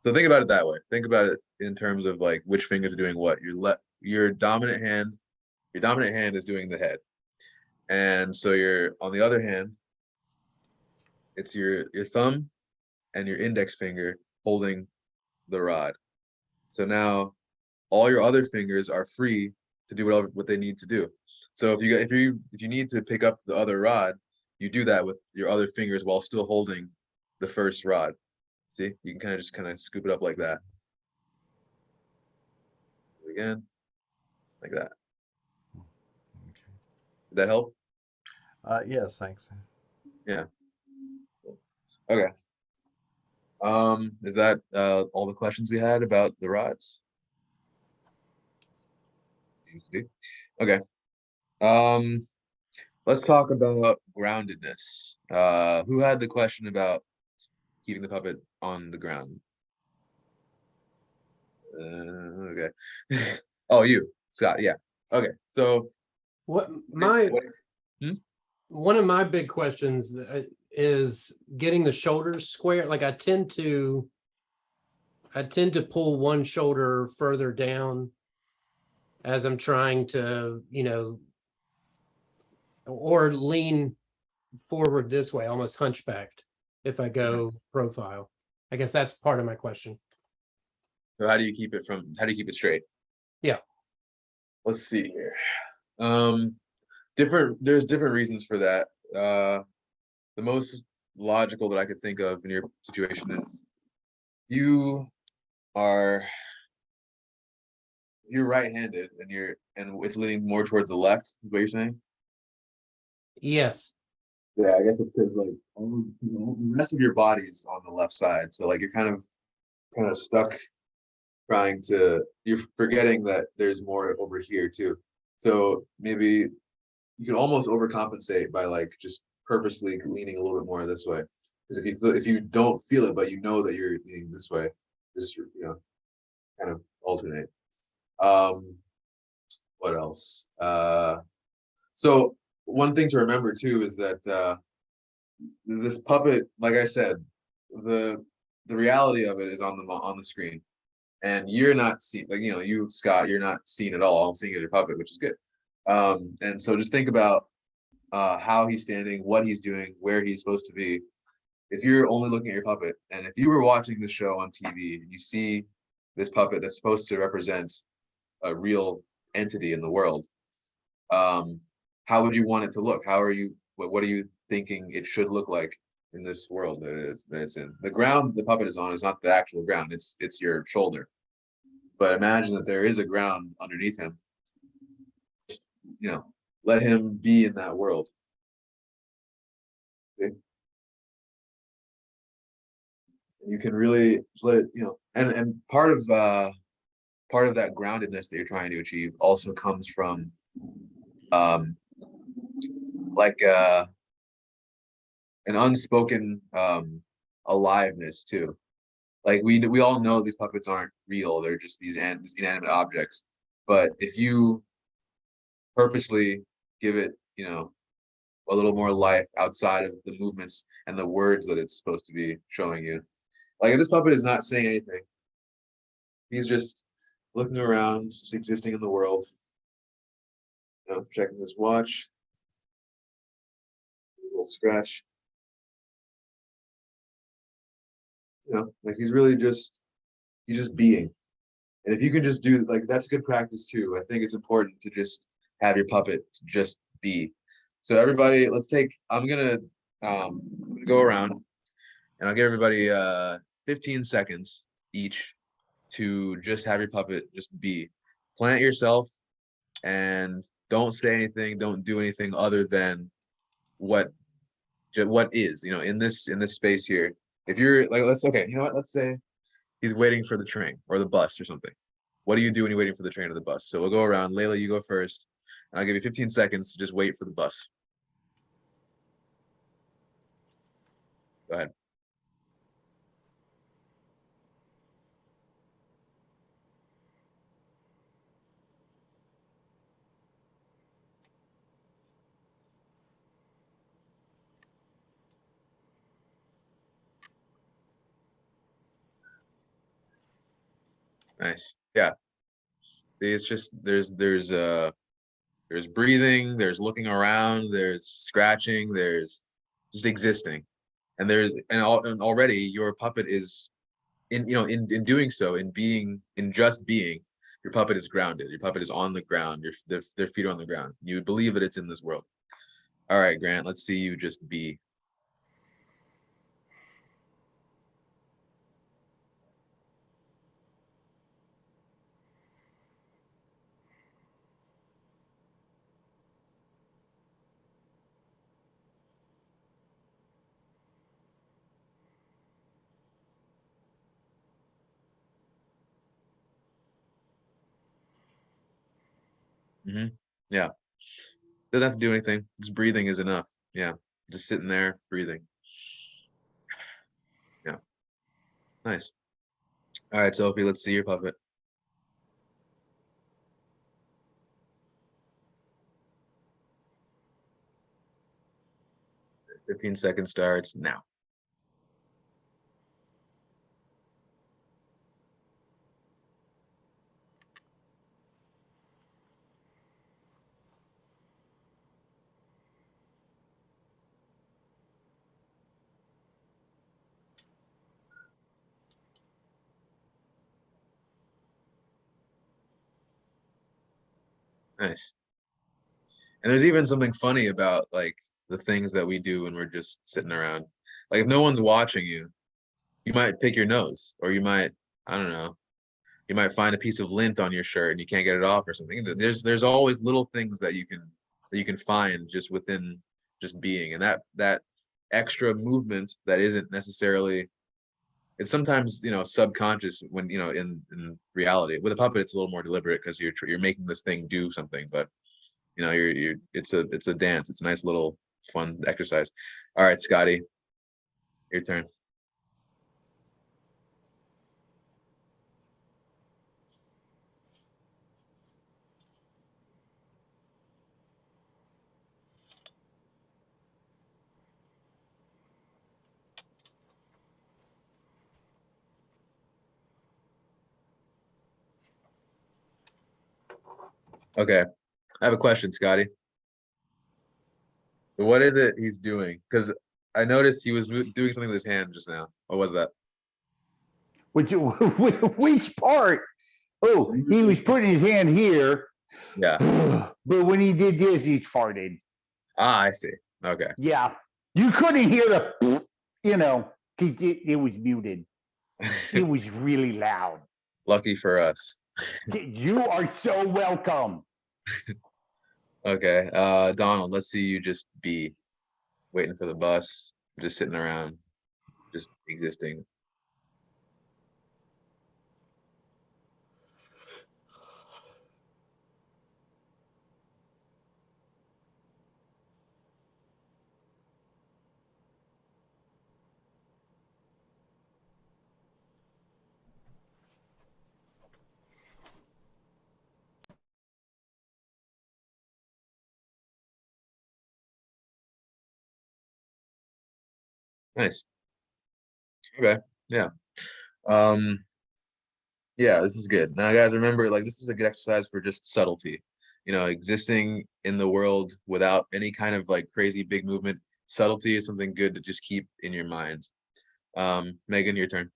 So think about it that way. Think about it in terms of like which fingers are doing what. Your dominant hand is doing the head. And so on the other hand, it's your thumb and your index finger holding the rod. So now all your other fingers are free to do what they need to do. So if you need to pick up the other rod, you do that with your other fingers while still holding the first rod. See, you can kind of scoop it up like that. Again, like that. Did that help? Yes, thanks. Yeah. Okay. Is that all the questions we had about the rods? Seems to be. Okay. Let's talk about groundedness. Who had the question about keeping the puppet on the ground? Okay. Oh, you, Scott. Yeah. Okay. So one of my big questions is getting the shoulders square. Like I tend to pull one shoulder further down as I'm trying to, or lean forward this way, almost hunchbacked if I go profile. I guess that's part of my question. So how do you keep it straight? Yeah. Let's see here. There's different reasons for that. The most logical that I could think of in your situation is you're right-handed and it's leaning more towards the left, is what you're saying? Yes. Yeah, I guess it's because like the rest of your body's on the left side. So like you're kind of stuck you're forgetting that there's more over here too. So maybe you can almost overcompensate by like just purposely leaning a little bit more this way. Because if you don't feel it, but you know that you're leaning this way, just kind of alternate. What else? So one thing to remember too is that this puppet, like I said, the reality of it is on the screen, and you're not seeing, like you, Scott, you're not seeing it all. I'm seeing your puppet, which is good. And so just think about how he's standing, what he's doing, where he's supposed to be. If you're only looking at your puppet, and if you were watching the show on TV, and you see this puppet that's supposed to represent a real entity in the world, how would you want it to look? What are you thinking it should look like in this world that it's in? The ground the puppet is on is not the actual ground, it's your shoulder. But imagine that there is a ground underneath him. Let him be in that world. Okay? You can really let it, and part of that groundedness that you're trying to achieve also comes from like an unspoken aliveness too. Like we all know these puppets aren't real, they're just these inanimate objects. But if you purposely give it, a little more life outside of the movements and the words that it's supposed to be showing you. Like if this puppet is not saying anything, he's just looking around, just existing in the world, checking his watch, a little scratch. Like he's just being. And if you can just do, like, that's good practice too. I think it's important to just have your puppet just be. So everybody, I'm gonna go around and I'll give everybody 15 seconds each to just have your puppet just be. Plant yourself and don't say anything, don't do anything other than what is, in this space here. If you're like, let's say he's waiting for the train or the bus or something. What do you do when you're waiting for the train or the bus? So we'll go around. Layla, you go first. And I'll give you 15 seconds to just wait for the bus. Go ahead. Nice. Yeah. See, it's just there's breathing, there's looking around, there's scratching, there's just existing. And and already your puppet is in doing so, in just being, your puppet is grounded. Your puppet is on the ground. Their feet are on the ground. You believe that it's in this world. All right, Grant, let's see you just be. Yeah. Doesn't have to do anything. Just breathing is enough. Yeah. Just sitting there, breathing. Yeah. Nice. All right, Sophie, let's see your puppet. 15 seconds starts now. Nice. And there's even something funny about like the things that we do when we're just sitting around. Like if no one's watching you, you might pick your nose, or you might, I don't know, you might find a piece of lint on your shirt and you can't get it off or something. There's always little things that you can find just within just being. And that extra movement that isn't necessarily, it's sometimes subconscious when in reality. With a puppet it's a little more deliberate because you're making this thing do something, but you're it's a dance. It's a nice little fun exercise. All right, Scotty, your turn. Okay, I have a question, Scotty. What is it he's doing? Because I noticed he was doing something with his hand just now. What was that? Which part? Oh, he was putting his hand here. Yeah. But when he did this, he farted. Ah, I see. Okay. Yeah. You couldn't hear the, it was muted. It was really loud. Lucky for us. You are so welcome. Okay. Donald, let's see you just be waiting for the bus, just sitting around, just existing. Nice. Okay. Yeah. Um, yeah, this is good. Now, guys, remember, like, this is a good exercise for just subtlety. Existing in the world without any kind of like crazy big movement. Subtlety is something good to just keep in your mind. Megan, your turn.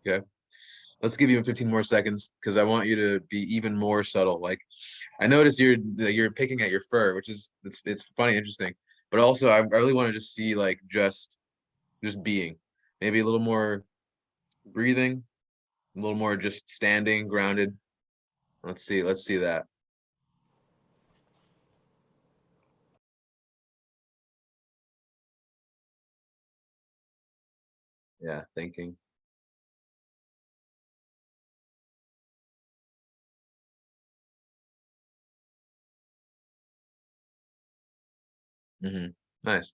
Okay. Let's give you 15 more seconds because I want you to be even more subtle. Like I notice you're picking at your fur, which is it's funny, interesting. but also I really want to just see like just being, maybe a little more breathing, a little more just standing grounded. Let's see that. Yeah, thinking. Nice.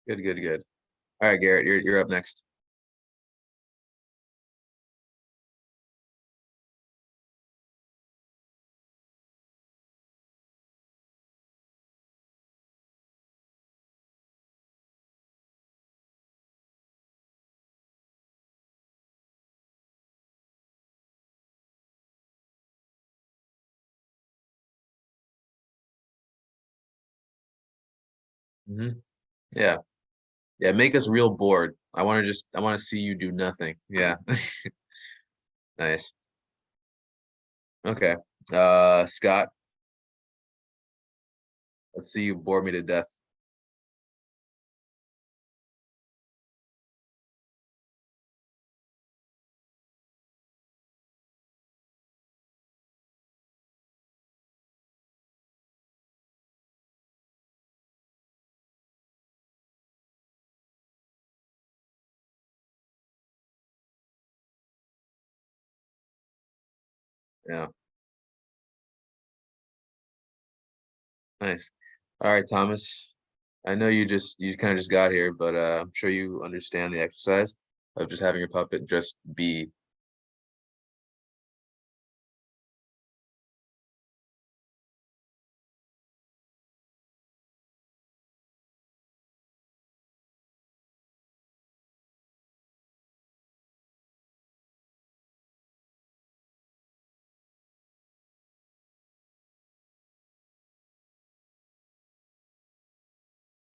Good, good, good. All right, Garrett, you're up next. Yeah. Yeah, make us real bored. I want to see you do nothing. Yeah. Nice. Okay. Scott, let's see you bore me to death. Yeah. Nice. All right, Thomas. I know you kind of just got here, but I'm sure you understand the exercise of just having your puppet just be.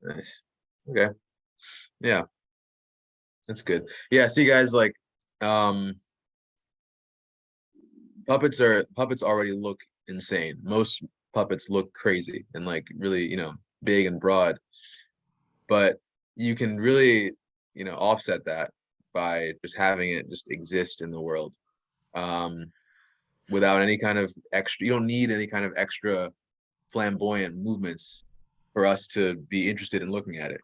Nice. Okay. Yeah, that's good. Yeah, see guys, like um puppets already look insane. Most puppets look crazy and like really, big and broad, but you can really, offset that by just having it just exist in the world. Um Without any kind of extra, you don't need any kind of extra flamboyant movements for us to be interested in looking at it.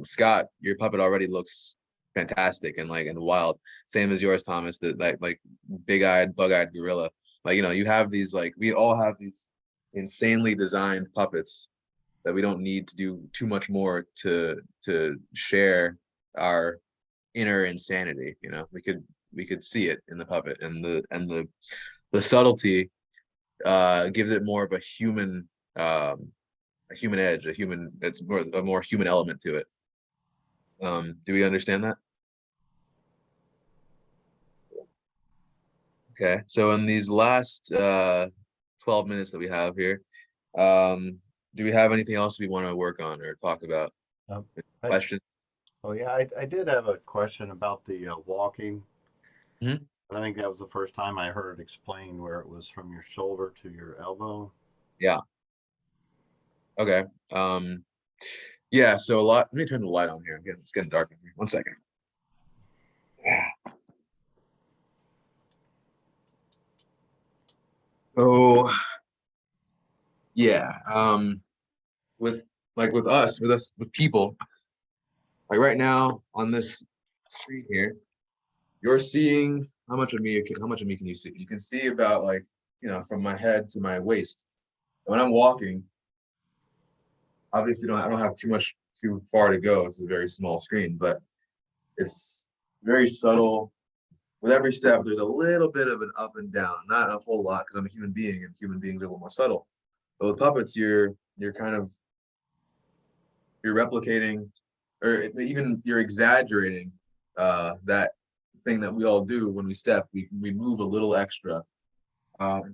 Scott, your puppet already looks fantastic and wild. Same as yours, Thomas. That like big-eyed, bug-eyed gorilla. Like you have these we all have these insanely designed puppets that we don't need to do too much more to share our inner insanity. We could see it in the puppet, and the subtlety gives it more of a human edge, it's a more human element to it. Do we understand that? Okay, so in these last 12 minutes that we have here, do we have anything else we want to work on or talk about? Questions? Oh yeah, I did have a question about the walking. I think that was the first time I heard it explained where it was from your shoulder to your elbow. Yeah. Okay. Yeah, so let me turn the light on here. It's getting dark in here. 1 second. So yeah, with with people, like right now on this screen here, you're seeing how much of me can you see? You can see about from my head to my waist. When I'm walking, obviously I don't have too far to go. It's a very small screen, but it's very subtle. With every step, there's a little bit of an up and down, not a whole lot because I'm a human being and human beings are a little more subtle. But with puppets, you're kind of you're replicating, or even you're exaggerating that thing that we all do when we step. We move a little extra. Move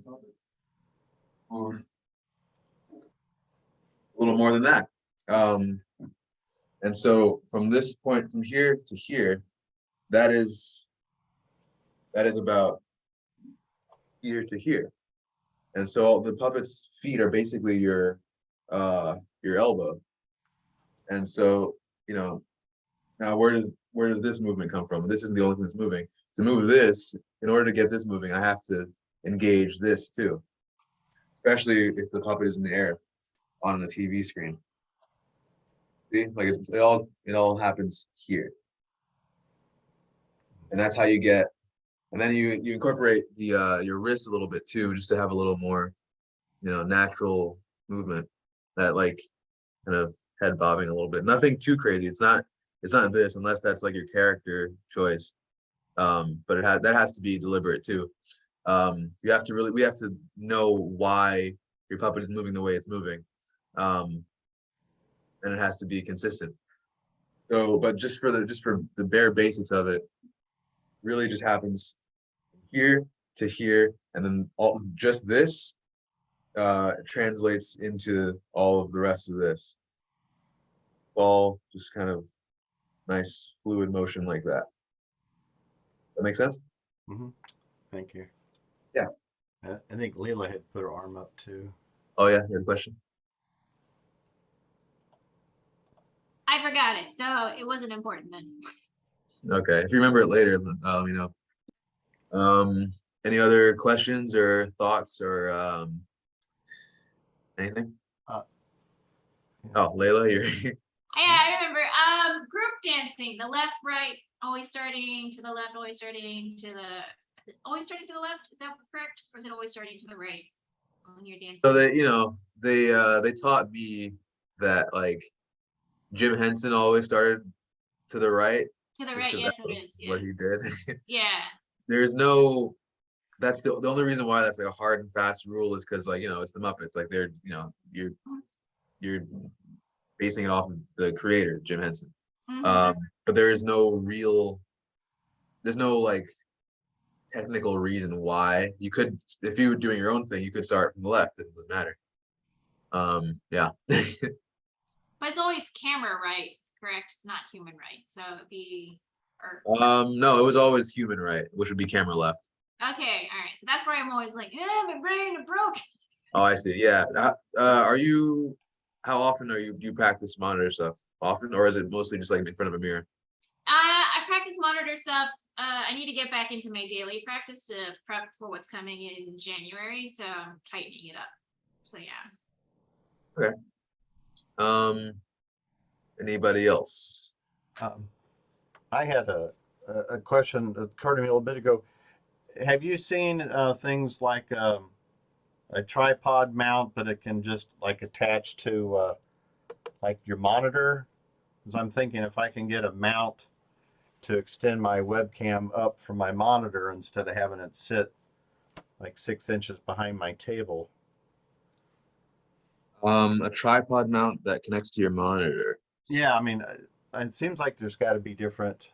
a little more than that. And so from this point, from here to here, that is about here to here. And so the puppet's feet are basically your your elbow. And so, you know, now where does this movement come from? This isn't the only thing that's moving. To move this, in order to get this moving, I have to engage this too, especially if the puppet is in the air on a TV screen. See, like it all happens here, and that's how you get. And then you incorporate the your wrist a little bit too, just to have a little more, you know, natural movement, that like kind of head bobbing a little bit. Nothing too crazy. It's not this, unless that's like your character choice. But that has to be deliberate too. We have to know why your puppet is moving the way it's moving, and it has to be consistent. So, but just for the bare basics of it, really just happens here to here, and then just this translates into all of the rest of this. All just kind of nice fluid motion like that. That makes sense? Mm-hmm. Thank you. Yeah. I think Leila had put her arm up too. Oh yeah, you had a question? I forgot it, so it wasn't important then. Okay, if you remember it later, then let me know. Any other questions or thoughts or anything? Oh, Layla, you're Yeah, I remember. Group dancing, the left, right, always starting to the left, always starting to the left. Is that correct, or is it always starting to the right when you're dancing? so they taught me that like Jim Henson always started to the right. To the just right, 'cause yes, that it was is. Yeah. what he did. Yeah. There's no, that's the only reason why that's like a hard and fast rule is because, like, you know, it's the Muppets. Like they're, you know, you're basing it off of the creator, Jim Henson. Mhm. But there's no like technical reason why you could, if you were doing your own thing, you could start from the left. It doesn't matter. Yeah. But it's always camera right, correct? Not human right. So it'd be, or No, it was always human right, which would be camera left. okay, all right. So that's why I'm always like, yeah, my brain it broke. Oh, I see. Yeah. How often do you practice monitor stuff? Often, or is it mostly just like in front of a mirror? I practice monitor stuff. I need to get back into my daily practice to prep for what's coming in January. So I'm tightening it up. So yeah. Okay. Anybody else? I had a question that occurred to me a little bit ago. Have you seen things like a tripod mount, but it can just like attach to like your monitor? Because I'm thinking if I can get a mount to extend my webcam up from my monitor instead of having it sit like 6 inches behind my table. A tripod mount that connects to your monitor. Yeah, I mean, it seems like there's got to be different.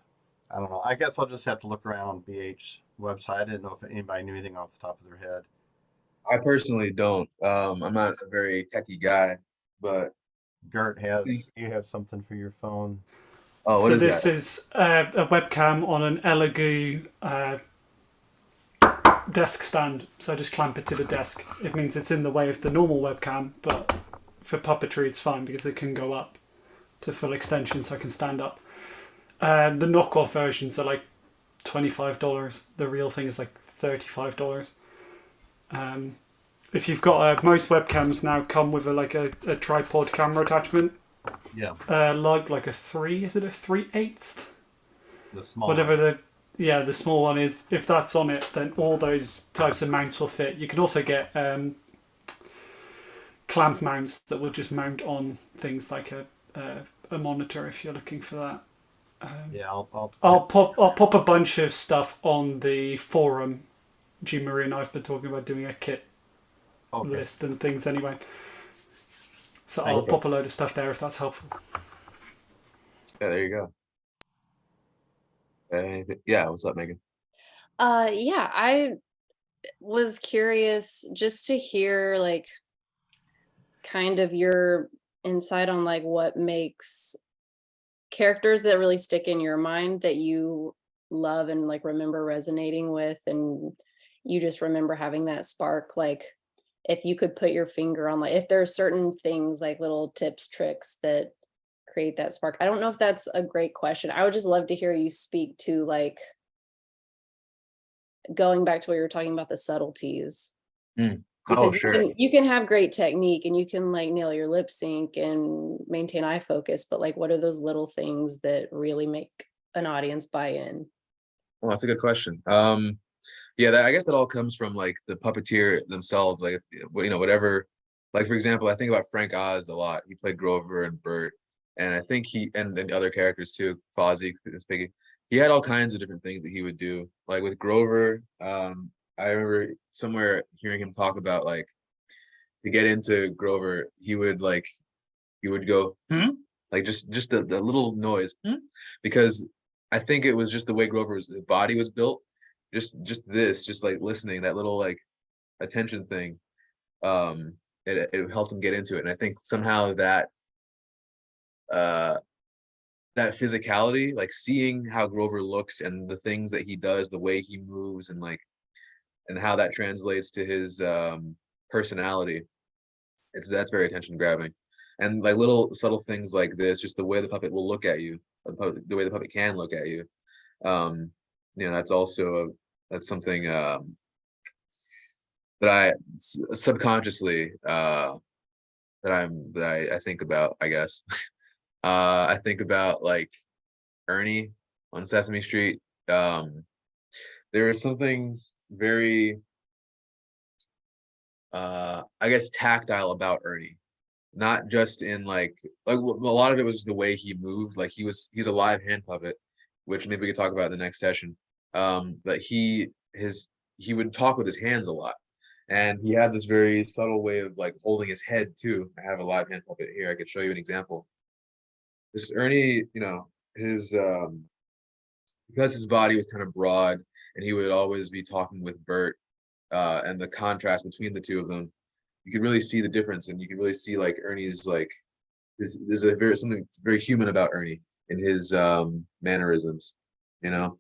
I don't know. I guess I'll just have to look around on BH's website. I didn't know if anybody knew anything off the top of their head. I personally don't. I'm not a very techie guy, but Gert you have something for your phone. Oh, what so is this that? is a webcam on an Elegoo desk stand. So I just clamp it to the desk. It means it's in the way of the normal webcam, but for puppetry it's fine because it can go up to full extension, so I can stand up. The knockoff versions are like $25. The real thing is like $35. If you've got most webcams now come with a tripod camera attachment. Yeah. Lug, like a 3, is it a 3/8? The small Whatever one. the small one is. If that's on it, then all those types of mounts will fit. You can also get clamp mounts that will just mount on things like a monitor if you're looking for that. Yeah, I'll pop a bunch of stuff on the forum. G Marie and I've been talking about doing a kit list and things anyway. So I'll pop a load of stuff there if that's helpful. Yeah, there you go. Yeah, what's up, Megan? Yeah, I was curious just to hear like kind of your insight on like what makes characters that really stick in your mind that you love and like remember resonating with, and you just remember having that spark. Like, if you could put your finger on, like, if there are certain things, like little tips, tricks that create that spark. I don't know if that's a great question. I would just love to hear you speak to, like, going back to what you were talking about, the subtleties. Mm. Oh, Because sure. you can have great technique and you can like nail your lip sync and maintain eye focus, but like what are those little things that really make an audience buy in? Well, that's a good question. Yeah, I guess that all comes from like the puppeteer themselves. Like, whatever. Like for example, I think about Frank Oz a lot. He played Grover and Bert, and I think and other characters too, Fozzie, Piggy. He had all kinds of different things that he would do. Like with Grover, I remember somewhere hearing him talk about like to get into Grover, he would go, hmm? Like just the little noise, hmm? Because I think it was just the way Grover's body was built. Just like listening, that little like attention thing, it helped him get into it. And I think somehow uh that physicality, like seeing how Grover looks and the things that he does, the way he moves, and how that translates to his personality, that's very attention grabbing. And like little subtle things like this, just the way the puppet will look at you, the way the puppet can look at you, um that's also that's something that I subconsciously I think about, I guess. I think about like Ernie on Sesame Street. There is something very I guess tactile about Ernie, not just in like a lot of it was just the way he moved. Like he's a live hand puppet, which maybe we could talk about in the next session. But he would talk with his hands a lot, and he had this very subtle way of like holding his head too. I have a live hand puppet here. I could show you an example. This Ernie, his because his body was kind of broad, and he would always be talking with Bert, and the contrast between the two of them, you could really see the difference, and you could really see like Ernie's like there's something very human about Ernie in his mannerisms, you know,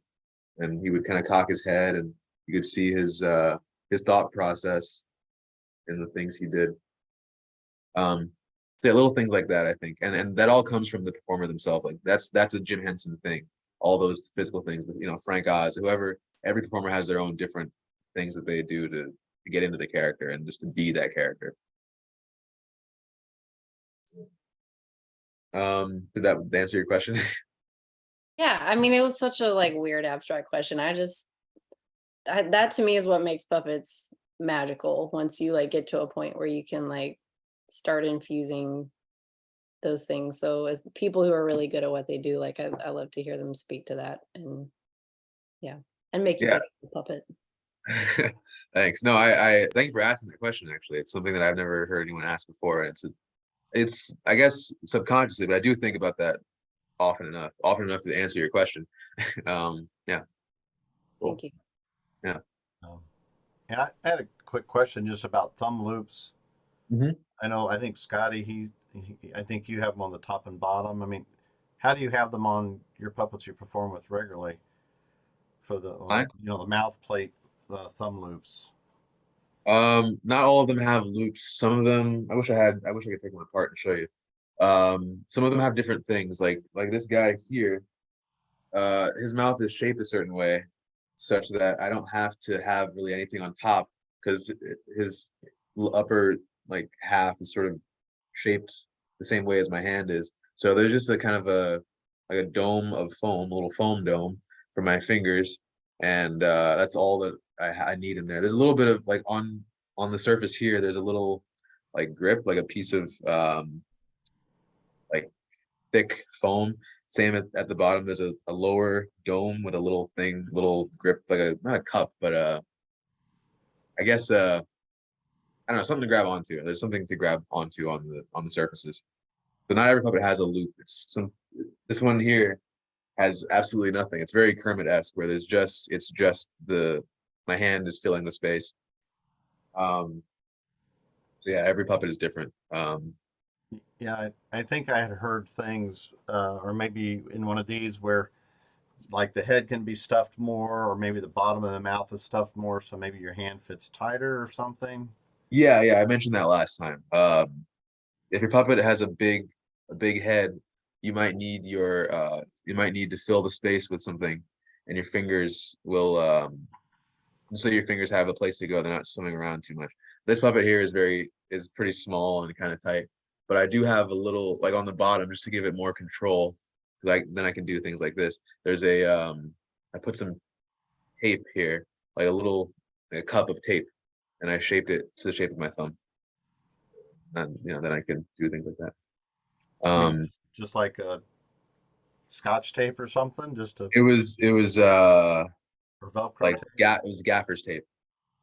and he would kind of cock his head, and you could see his thought process in the things he did. So yeah, little things like that, I think, and that all comes from the performer themselves. Like that's a Jim Henson thing. All those physical things, Frank Oz, whoever, every performer has their own different things that they do to get into the character and just to be that character. Did that answer your question? Yeah, I mean, it was such a like weird abstract question. That to me is what makes puppets magical. Once you like get to a point where you can like start infusing those things. So as people who are really good at what they do, like I love to hear them speak to that, and yeah, and make you Yeah. think of the puppet. Thanks. No, I thank you for asking that question. Actually, it's something that I've never heard anyone ask before. And it's I guess subconsciously, but I do think about that often enough to answer your question. Yeah. Cool. Thank you. Yeah. Yeah, I had a quick question just about thumb loops. Mhm. I think Scotty, I think you have them on the top and bottom. I mean, how do you have them on your puppets you perform with regularly for the Mine? the mouth plate, thumb loops? Not all of them have loops. Some of them, I wish I could take them apart and show you. Some of them have different things. Like this guy here, his mouth is shaped a certain way, such that I don't have to have really anything on top, because his upper like half is sort of shaped the same way as my hand is. So there's just a kind of a dome of foam, a little foam dome for my fingers, and that's all that I need in there. There's a little bit of like on the surface here. There's a little like grip, like a piece of like thick foam. Same at the bottom. There's a lower dome with a little grip, like not a cup, but I guess I don't know, something to grab onto. There's something to grab onto on the surfaces. But not every puppet has a loop. This one here has absolutely nothing. It's very Kermit-esque, where it's just my hand is filling the space. So yeah, every puppet is different. Yeah, I think I had heard things, or maybe in one of these where like the head can be stuffed more, or maybe the bottom of the mouth is stuffed more, so maybe your hand fits tighter or something. Yeah, yeah, I mentioned that last time. If your puppet has a big head, you might need to fill the space with something, and your fingers will so your fingers have a place to go. They're not swimming around too much. This puppet here is pretty small and kind of tight, but I do have a little like on the bottom just to give it more control. Like then I can do things like this. There's I put some tape here, like a cup of tape, and I shaped it to the shape of my thumb. And then I can do things like that. I mean, Um, just like a Scotch tape or something, just to it was or Velcro like tape. it was gaffer's tape.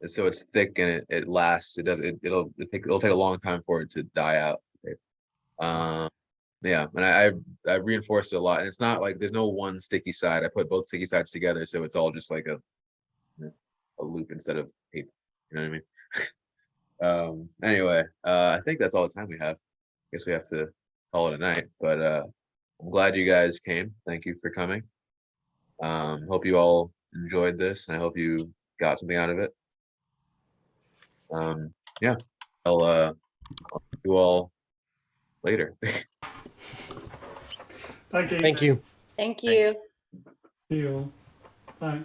And so it's thick and it lasts. It does it'll take a long time for it to die out. Um, yeah, and I reinforced it a lot. And it's not like there's no one sticky side. I put both sticky sides together, so it's all just like a loop instead of tape. You know what I mean? Anyway, I think that's all the time we have. Guess we have to call it a night. But I'm glad you guys came. Thank you for coming. Hope you all enjoyed this, and I hope you got something out of it. Yeah, I'll see you all later. Thank you. Thank you. Thank you. See you all. Bye.